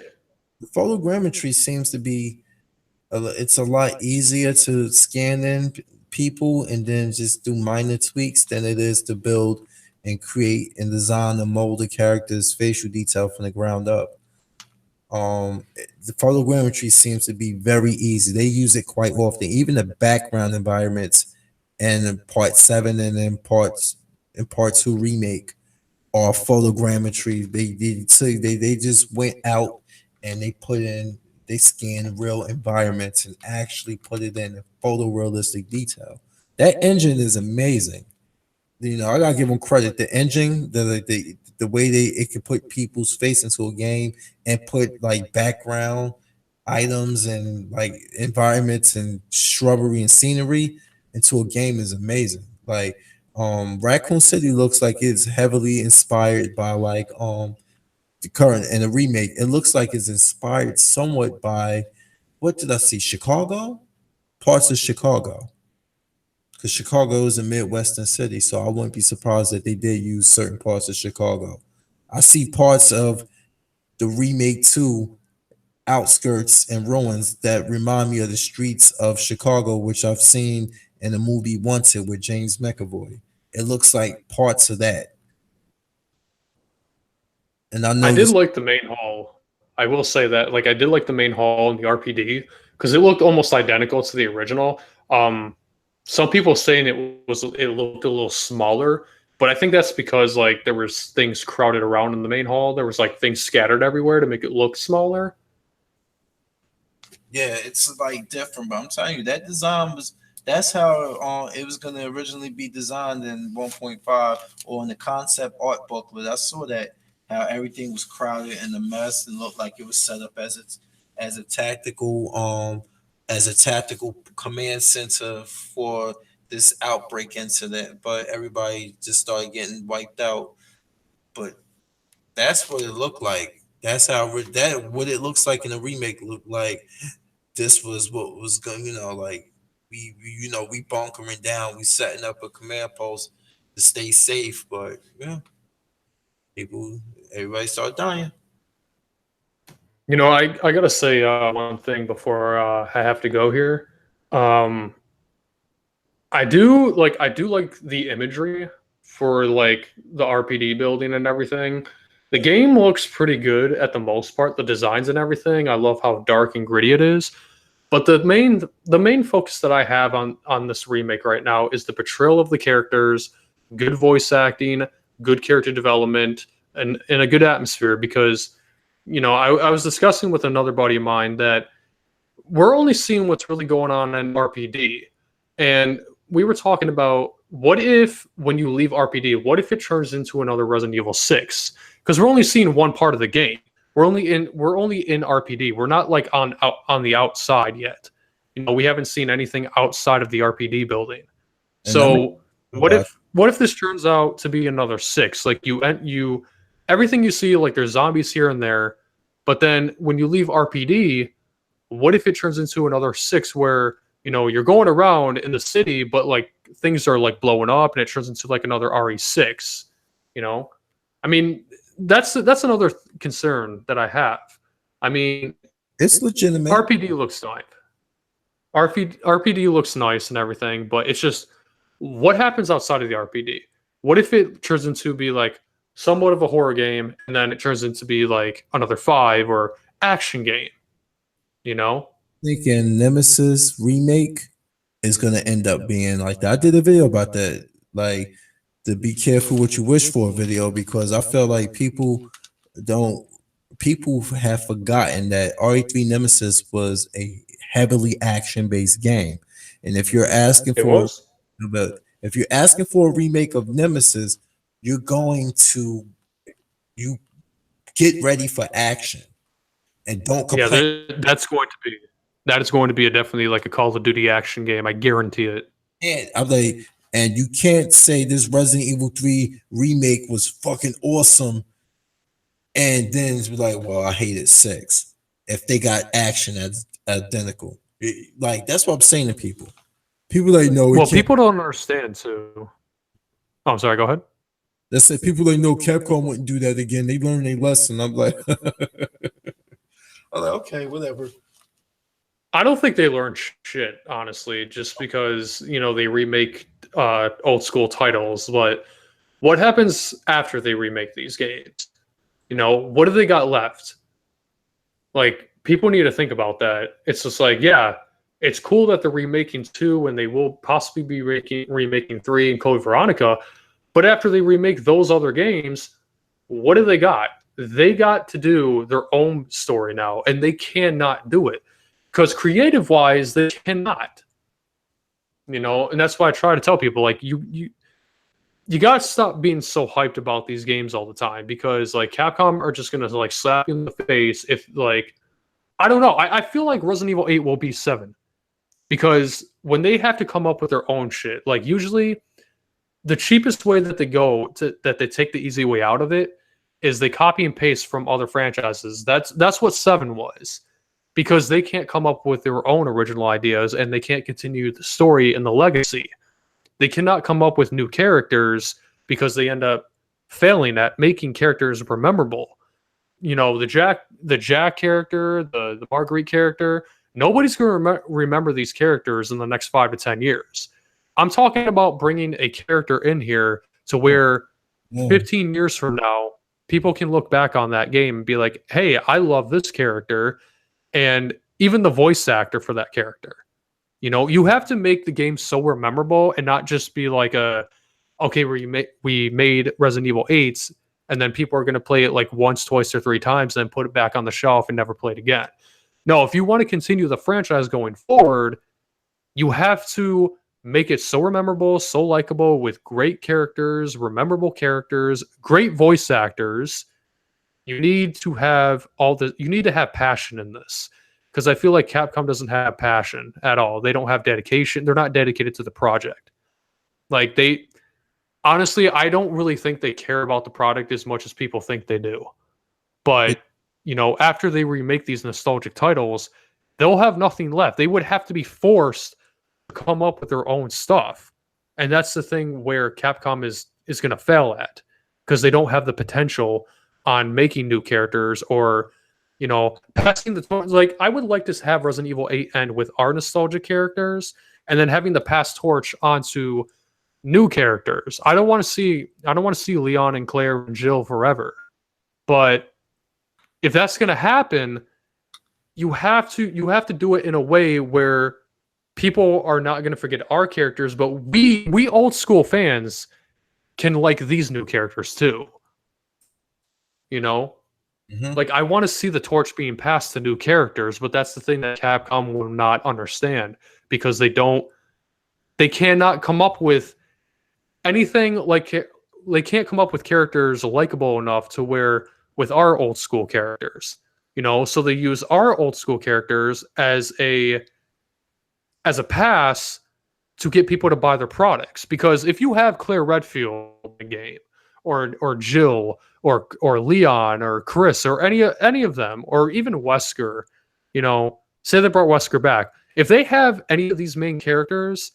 the photogrammetry seems to be it's a lot easier to scan in people and then just do minor tweaks than it is to build and create and design and mold the character's facial detail from the ground up. The photogrammetry seems to be very easy. They use it quite often. Even the background environments in part seven and in part two remake are photogrammetry. They just went out and they scanned real environments and actually put it in a photorealistic detail. That engine is amazing. I gotta give them credit. The engine, the way it can put people's face into a game and put like background items and like environments and shrubbery and scenery into a game is amazing. Like Raccoon City looks like it's heavily inspired by like the current and the remake. It looks like it's inspired somewhat by what did I see? Chicago? Parts of Chicago because Chicago is a Midwestern city, so I wouldn't be surprised that they did use certain parts of Chicago. I see parts of the remake two outskirts and ruins that remind me of the streets of Chicago, which I've seen in the movie Wanted with James McAvoy. It looks like parts of that. And I I did noticed, like the main hall. I will say that, like, I did like the main hall in the RPD because it looked almost identical to the original. Some people saying it looked a little smaller, but I think that's because like there was things crowded around in the main hall. There was like things scattered everywhere to make it look smaller. Yeah, it's like different, but I'm telling you that design was that's how it was going to originally be designed in 1.5 or in the concept art booklet. I saw that how everything was crowded and a mess and looked like it was set up as a tactical command center for this outbreak incident, but everybody just started getting wiped out. But that's what it looked like. That's how that what it looks like in the remake look like. This was what was going, like we bunkering down, we setting up a command post to stay safe, but yeah, people, everybody start dying. I gotta say one thing before I have to go here. Um, I do like the imagery for like the RPD building and everything. The game looks pretty good at the most part. The designs and everything. I love how dark and gritty it is. But the main focus that I have on this remake right now is the portrayal of the characters, good voice acting, good character development, and a good atmosphere. Because I was discussing with another buddy of mine that we're only seeing what's really going on in RPD. And we were talking about what if when you leave RPD, what if it turns into another Resident Evil 6? Because we're only seeing one part of the game. We're only in RPD. We're not like on the outside yet. We haven't seen anything outside of the RPD building. And I'm So what if this turns out to be another 6? Like you everything you see, like there's zombies here and there, but then when you leave RPD, what if it turns into another 6 where you're going around in the city but like things are like blowing up and it turns into like another RE6? I mean, that's another concern that I have. I mean, it's legitimate. RPD looks nice. RPD looks nice and everything, but it's just what happens outside of the RPD? What if it turns into be like somewhat of a horror game and then it turns into be like another 5 or action game, you know? Thinking Nemesis remake is gonna end up being like that. I did a video about that, like the be careful what you wish for video, because I feel like don't people have forgotten that RE3 Nemesis was a heavily action based game, and if you're asking It for was. but if you're asking for a remake of Nemesis, you're going to you get ready for action and don't Yeah, complain. that is going to be definitely like a Call of Duty action game. I guarantee it. And I'm like, and you can't say this Resident Evil 3 remake was fucking awesome, and then it's like, well, I hated 6. If they got action as identical, like that's what I'm saying to people. People like, no, we Well, can't. people don't understand too. Oh, I'm sorry. Go ahead. They say people like, no, Capcom wouldn't do that again. They learned their lesson. I'm like, I'm like, okay, whatever. I don't think they learned shit, honestly, just because they remake old school titles. But what happens after they remake these games? What do they got left? Like, people need to think about that. It's just like, yeah, it's cool that they're remaking 2 and they will possibly be remaking 3 and Code Veronica. But after they remake those other games, what do they got? They got to do their own story now, and they cannot do it because creative wise, they cannot. And that's why I try to tell people like you gotta stop being so hyped about these games all the time, because like Capcom are just gonna like slap you in the face if like I don't know. I feel like Resident Evil 8 will be 7 because when they have to come up with their own shit, like usually the cheapest way that they take the easy way out of it is they copy and paste from other franchises. That's what 7 was, because they can't come up with their own original ideas and they can't continue the story and the legacy. They cannot come up with new characters because they end up failing at making characters memorable. The Jack character, the Marguerite character, nobody's going to remember these characters in the next 5 to 10 years. I'm talking about bringing a character in here to where 15 years from now, people can look back on that game and be like, hey, I love this character, and even the voice actor for that character. You have to make the game so memorable and not just be like okay, we made Resident Evil 8 and then people are going to play it like once, twice, or 3 times, then put it back on the shelf and never play it again. No, if you want to continue the franchise going forward, you have to make it so memorable, so likable, with great characters, memorable characters, great voice actors. You need to have you need to have passion in this, because I feel like Capcom doesn't have passion at all. They don't have dedication. They're not dedicated to the project. Like honestly, I don't really think they care about the product as much as people think they do. But after they remake these nostalgic titles, they'll have nothing left. They would have to be forced to come up with their own stuff. And that's the thing where Capcom is going to fail at, because they don't have the potential on making new characters or, passing the torch. Like, I would like to have Resident Evil 8 end with our nostalgic characters and then having the pass torch onto new characters. I don't want to see Leon and Claire and Jill forever. But if that's going to happen, you have to do it in a way where people are not going to forget our characters, but we old school fans can like these new characters too. Like, I want to see the torch being passed to new characters, but that's the thing that Capcom will not understand, because they cannot come up with anything like, they can't come up with characters likable enough to where with our old school characters, so they use our old school characters as a pass to get people to buy their products. Because if you have Claire Redfield in the game, or Jill, or Leon, or Chris, or any of them, or even Wesker, say they brought Wesker back. If they have any of these main characters,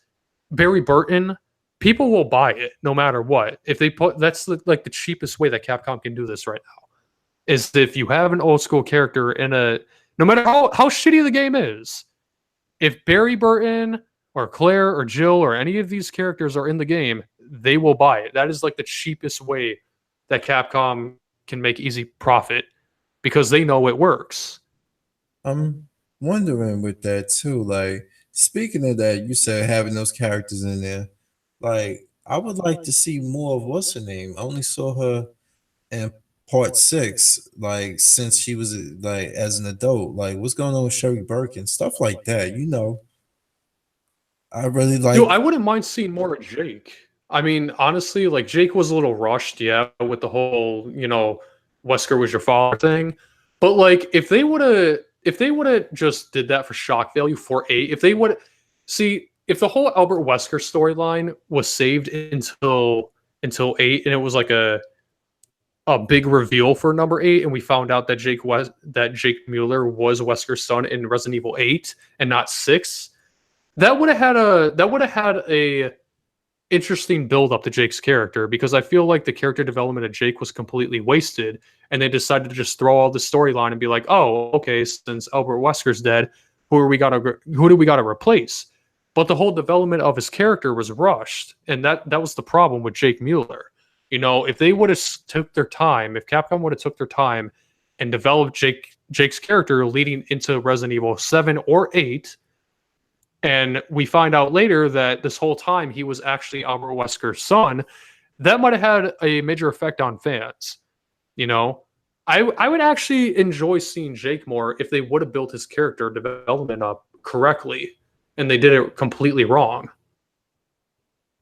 Barry Burton, people will buy it no matter what. If they that's the cheapest way that Capcom can do this right now, is if you have an old school character no matter how shitty the game is, if Barry Burton or Claire or Jill or any of these characters are in the game, they will buy it. That is like the cheapest way that Capcom can make easy profit, because they know it works. I'm wondering with that too. Like, speaking of that, you said having those characters in there. Like, I would like to see more of what's her name. I only saw her in part 6, like since she was like as an adult. Like, what's going on with Sherry Birkin, stuff like that. I really like. Dude, I wouldn't mind seeing more of Jake. I mean, honestly, like, Jake was a little rushed, yeah, with the whole, Wesker was your father thing. But like, if they would have just did that for shock value for 8, if they would see, if the whole Albert Wesker storyline was saved until 8, and it was like a big reveal for number 8, and we found out that Jake Mueller was Wesker's son in Resident Evil 8 and not 6, that would have had a interesting build up to Jake's character, because I feel like the character development of Jake was completely wasted, and they decided to just throw all the storyline and be like, oh, okay, since Albert Wesker's dead, who do we got to replace? But the whole development of his character was rushed, and that was the problem with Jake Mueller. If they would have took their time, if Capcom would have took their time and developed Jake's character leading into Resident Evil 7 or 8, and we find out later that this whole time he was actually Albert Wesker's son, that might have had a major effect on fans. I would actually enjoy seeing Jake more if they would have built his character development up correctly, and they did it completely wrong.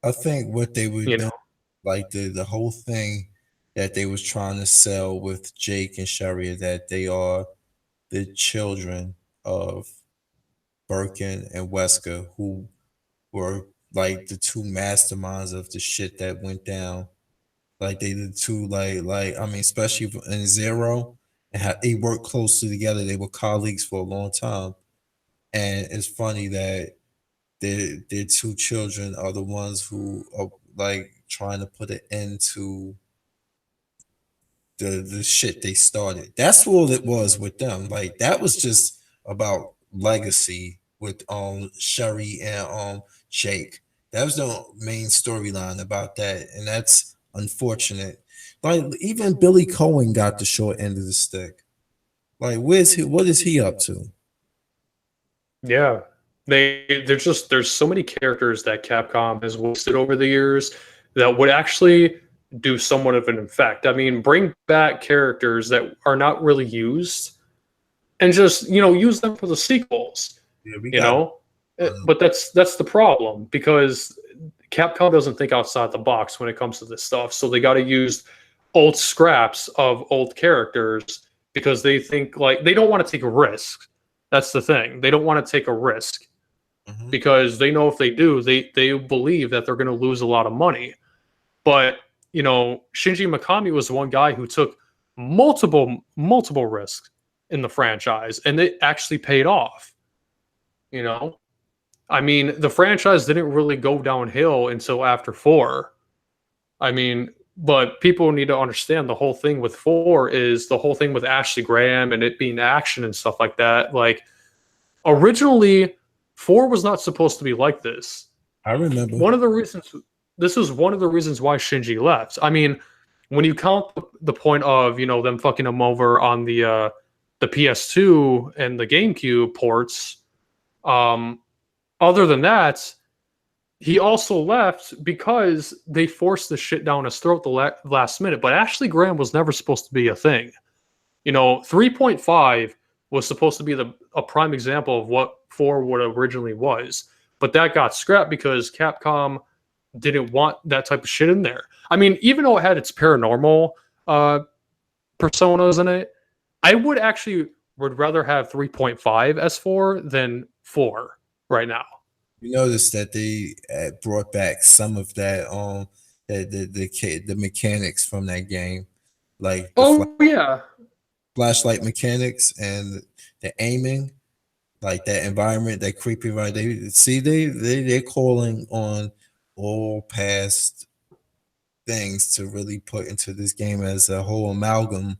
I think what they would do, like the whole thing that they was trying to sell with Jake and Sherry, that they are the children of Birkin and Wesker, who were like the two masterminds of the shit that went down. Like, they the two, like I mean, especially in Zero, and how they worked closely together. They were colleagues for a long time, and it's funny that their two children are the ones who are like trying to put an end to the shit they started. That's all it was with them. Like, that was just about legacy with Sherry and Jake. That was the main storyline about that, and that's unfortunate. Like, even Billy Cohen got the short end of the stick. Like, where's he? What is he up to? Yeah, there's so many characters that Capcom has wasted over the years that would actually do somewhat of an effect. I mean, bring back characters that are not really used, and just use them for the sequels. Yeah, but that's the problem, because Capcom doesn't think outside the box when it comes to this stuff. So they got to use old scraps of old characters, because they think, like, they don't want to take a risk. That's the thing. They don't want to take a risk, because they know if they do, they believe that they're going to lose a lot of money. But Shinji Mikami was one guy who took multiple risks in the franchise, and it actually paid off. You know, I mean, the franchise didn't really go downhill until after 4. I mean, but people need to understand the whole thing with 4 is the whole thing with Ashley Graham and it being action and stuff like that. Like, originally, 4 was not supposed to be like this. I remember. One of the reasons, this is one of the reasons why Shinji left. I mean, when you count the point of, you know, them fucking him over on the PS2 and the GameCube ports, other than that, he also left because they forced the shit down his throat the last minute. But Ashley Graham was never supposed to be a thing. You know, 3.5 was supposed to be a prime example of what 4 would originally was. But that got scrapped because Capcom didn't want that type of shit in there. I mean, even though it had its paranormal personas in it, I would rather have 3.5 as 4 than 4 right now. You notice that they brought back some of that the mechanics from that game, like the flashlight mechanics and the aiming, like that environment, that creepy environment. They're calling on all past things to really put into this game as a whole amalgam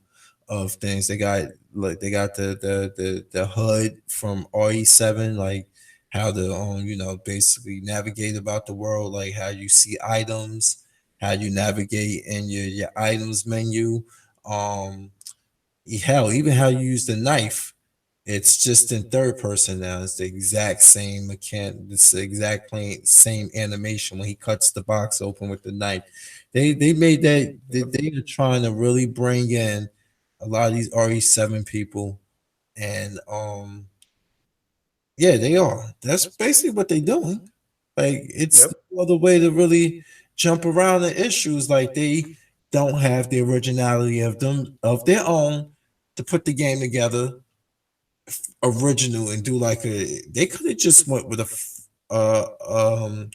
of things. They got the HUD from RE7, like how to basically navigate about the world, like how you see items, how you navigate in your items menu. Hell, even how you use the knife. It's just in third person now. It's the exact same mechanic. It's the exact same animation when he cuts the box open with the knife. They made that. They are trying to really bring in a lot of these RE7 people, and yeah, they are. That's basically what they're doing. Like, it's no other way to really jump around the issues. Like, they don't have the originality of their own to put the game together original and do like they could have just went with a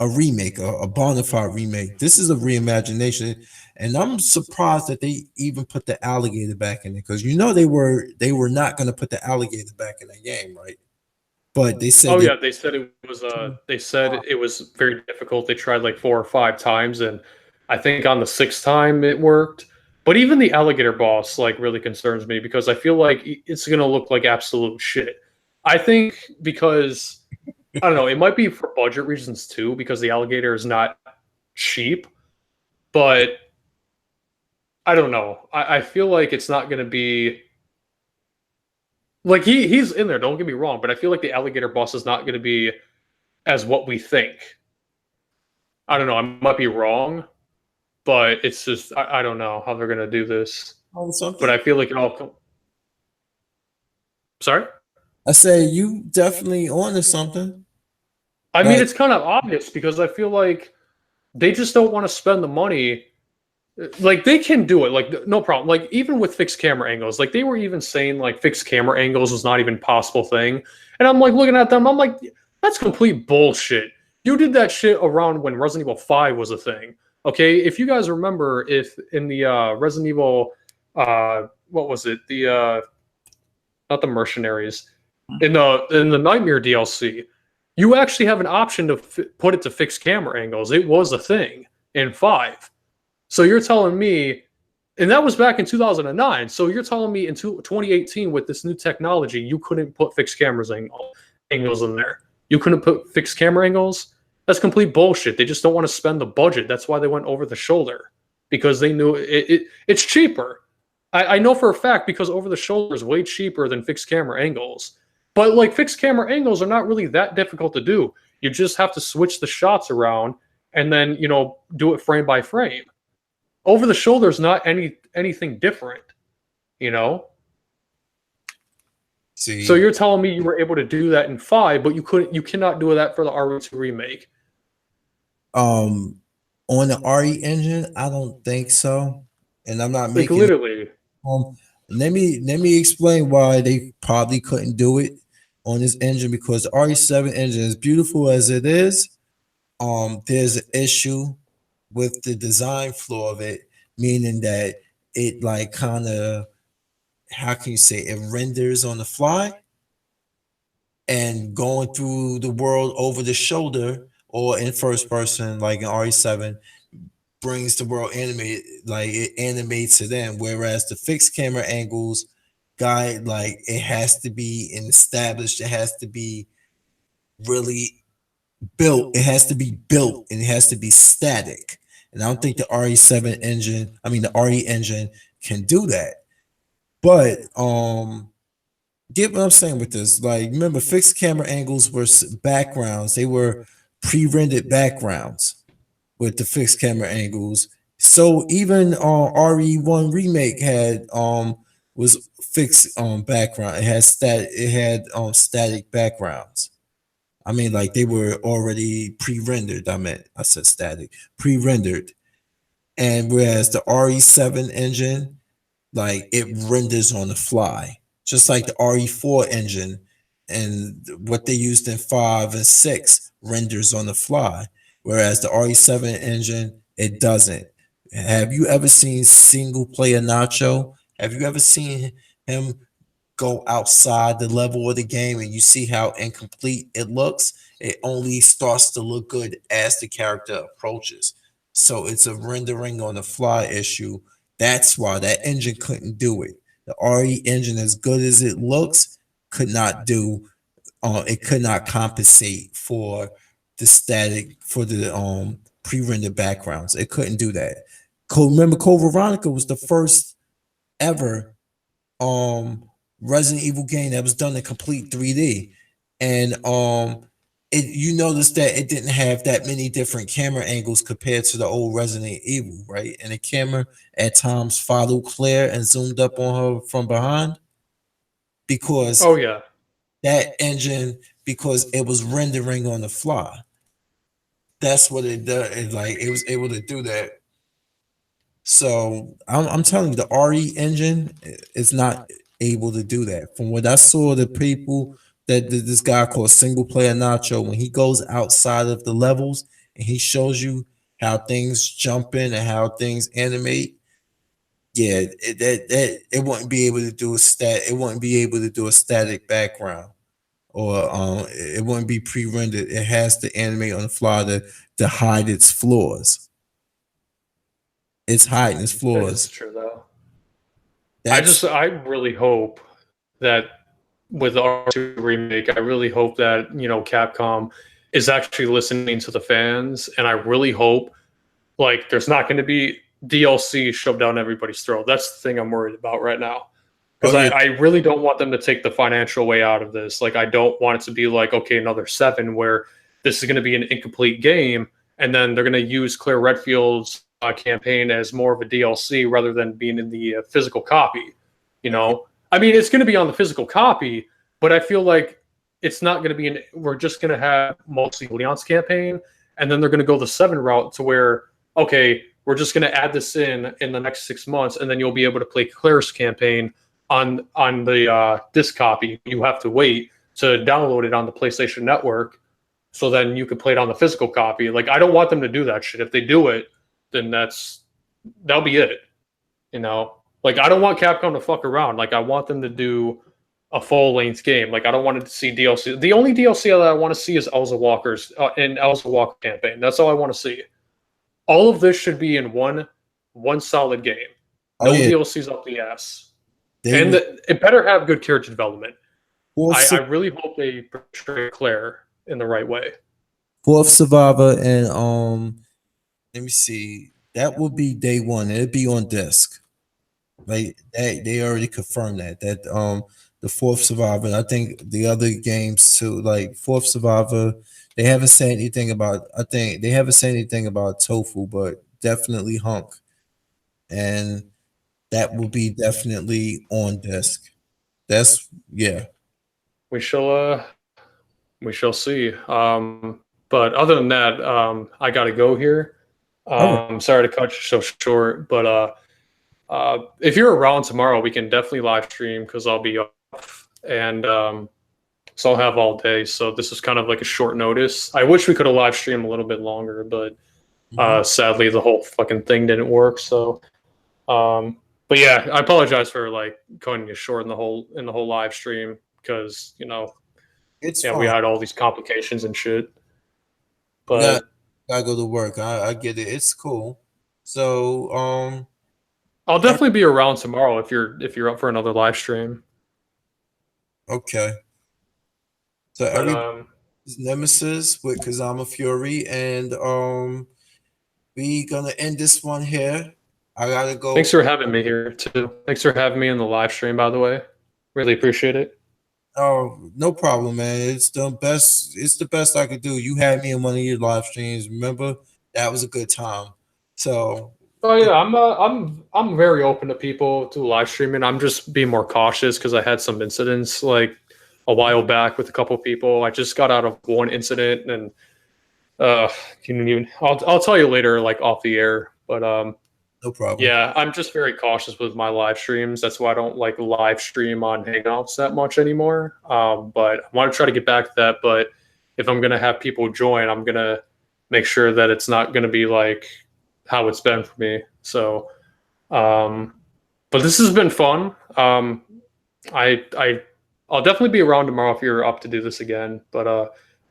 remake, a bona fide remake. This is a reimagination, and I'm surprised that they even put the alligator back in it, because they were not going to put the alligator back in the game, right? But they said, they said it was very difficult. They tried like 4 or 5 times, and I think on the 6th time it worked. But even the alligator boss like really concerns me because I feel like it's gonna look like absolute shit. I think because I don't know, it might be for budget reasons too, because the alligator is not cheap. But I don't know. I feel like it's not gonna be like he's in there, don't get me wrong, but I feel like the alligator boss is not gonna be as what we think. I don't know, I might be wrong, but it's just I don't know how they're gonna do this. But I feel like it all. Sorry? I say you definitely onto something. I mean, it's kind of obvious because I feel like they just don't want to spend the money. Like, they can do it, like, no problem. Like, even with fixed camera angles, like, they were even saying, like, fixed camera angles was not even a possible thing. And I'm, like, looking at them, I'm like, that's complete bullshit. You did that shit around when Resident Evil 5 was a thing. Okay, if you guys remember, if in the Resident Evil, what was it? The not the Mercenaries, in the Nightmare DLC, you actually have an option to put it to fixed camera angles. It was a thing in 5. So you're telling me, and that was back in 2009. So you're telling me in 2018 with this new technology, you couldn't put fixed cameras angles in there. You couldn't put fixed camera angles. That's complete bullshit. They just don't want to spend the budget. That's why they went over the shoulder, because they knew it's cheaper. I know for a fact, because over the shoulder is way cheaper than fixed camera angles. But like, fixed camera angles are not really that difficult to do. You just have to switch the shots around and then, do it frame by frame. Over the shoulder is not anything different, See? So you're telling me you were able to do that in 5, but you cannot do that for the RE2 remake. On the RE engine, I don't think so. And I'm not making literally. Let me explain why they probably couldn't do it on this engine, because the RE7 engine, as beautiful as it is, there's an issue with the design flaw of it, meaning that it like kind of how can you say, it renders on the fly, and going through the world over the shoulder or in first person like in RE7 brings the world animated, like it animates it in, whereas the fixed camera angles guy, like it has to be established, it has to be really built, it has to be built, and it has to be static. And I don't think the RE7 engine, I mean the RE engine, can do that. But get what I'm saying with this. Like, remember, fixed camera angles were backgrounds. They were pre-rendered backgrounds with the fixed camera angles. So even RE1 remake had was fixed background. It had static backgrounds. I mean, like they were already pre-rendered. I said static, pre-rendered. And whereas the RE7 engine, like it renders on the fly, just like the RE4 engine and what they used in 5 and 6 renders on the fly, whereas the RE7 engine, it doesn't. Have you ever seen single player Nacho? Have you ever seen him go outside the level of the game and you see how incomplete it looks? It only starts to look good as the character approaches. So it's a rendering on the fly issue. That's why that engine couldn't do it. The RE engine, as good as it looks, could not do. It could not compensate for the static, for the pre-rendered backgrounds. It couldn't do that. Remember, Code Veronica was the first ever Resident Evil game that was done in complete 3D, and it, you notice that it didn't have that many different camera angles compared to the old Resident Evil, right? And the camera at times followed Claire and zoomed up on her from behind because Oh yeah, that engine, because it was rendering on the fly. That's what it does. It, like it was able to do that. So I'm telling you, the RE engine is not able to do that. From what I saw, the people that this guy called Single Player Nacho, when he goes outside of the levels and he shows you how things jump in and how things animate, yeah, it wouldn't be able to do a it wouldn't be able to do a static background, or it wouldn't be pre-rendered. It has to animate on the fly to hide its flaws. It's hiding its that is flaws. true though. That's I really hope that with the R2 remake, I really hope that, you know, Capcom is actually listening to the fans, and I really hope like there's not going to be DLC shoved down everybody's throat. That's the thing I'm worried about right now. Because oh yeah, I really don't want them to take the financial way out of this. Like, I don't want it to be like, okay, another 7 where this is going to be an incomplete game, and then they're going to use Claire Redfield's campaign as more of a DLC rather than being in the physical copy. You know, I mean, it's going to be on the physical copy, but I feel like it's not going to be we're just going to have mostly Leon's campaign, and then they're going to go the 7 route to where, okay, we're just going to add this in the next 6 months, and then you'll be able to play Claire's campaign on the disc copy. You have to wait to download it on the PlayStation Network, so then you can play it on the physical copy. Like, I don't want them to do that shit. If they do it, then that'll be it. You know, like, I don't want Capcom to fuck around. Like, I want them to do a full length game. Like, I don't want to see DLC. The only DLC that I want to see is Elsa Walker's Elsa Walker campaign. That's all I want to see. All of this should be in one solid game. oh No yeah. DLCs up the ass. They And it better have good character development. fourth, I really hope they portray Claire in the right way. fourth Survivor and let me see. That will be day one. It'll be on disc. Like they already confirmed that the fourth Survivor. And I think the other games too, like fourth Survivor. They haven't said anything about. I think they haven't said anything about Tofu, but definitely Hunk, and that will be definitely on disc. That's yeah. We shall see. But other than that, I gotta go here. All right. Sorry to cut you so short, but if you're around tomorrow, we can definitely live stream because I'll be off, and so I'll have all day. So this is kind of like a short notice. I wish we could have live streamed a little bit longer, but sadly the whole fucking thing didn't work. So But yeah, I apologize for like cutting you short in the whole live stream because It's we fine. had all these complications and shit. You got But gotta go to work. I get it. It's cool. So I'll definitely be around tomorrow if you're up for another live stream. okay. So But everybody's Nemesis with Kazama Fury, and we gonna end this one here. I gotta go. thanks for having me here too. Thanks for having me in the live stream, by the way. Really appreciate it. Oh, no problem, man. It's the best. It's the best I could do. You had me in one of your live streams. Remember, that was a good time. So Oh yeah, I'm very open to people to live streaming. I'm just being more cautious because I had some incidents like a while back with a couple people. I just got out of one incident, and I'll tell you later, like off the air. But no problem. yeah, I'm just very cautious with my live streams. That's why I don't like live stream on Hangouts that much anymore. But I want to try to get back to that. But if I'm gonna have people join, I'm gonna make sure that it's not gonna be like how it's been for me. So, but this has been fun. I'll definitely be around tomorrow if you're up to do this again. But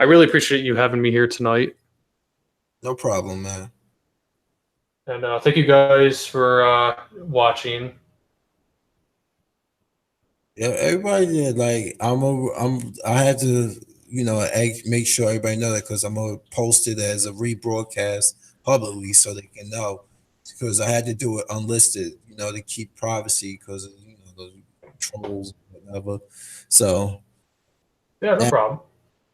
I really appreciate you having me here tonight. No problem, man. And thank you guys for watching. Yeah, everybody did. Like, I had to, make sure everybody know that because I'm gonna post it as a rebroadcast publicly so they can know. Because I had to do it unlisted, to keep privacy because of those trolls, whatever. So Yeah, no problem.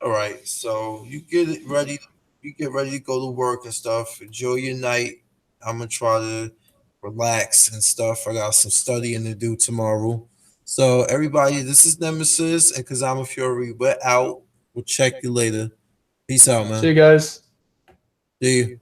all right, so you get it ready. You get ready to go to work and stuff. Enjoy your night. I'm gonna try to relax and stuff. I got some studying to do tomorrow. So everybody, this is Nemesis and Kazama Fury. We're out. We'll check you later. Peace out, man. See you guys. See you.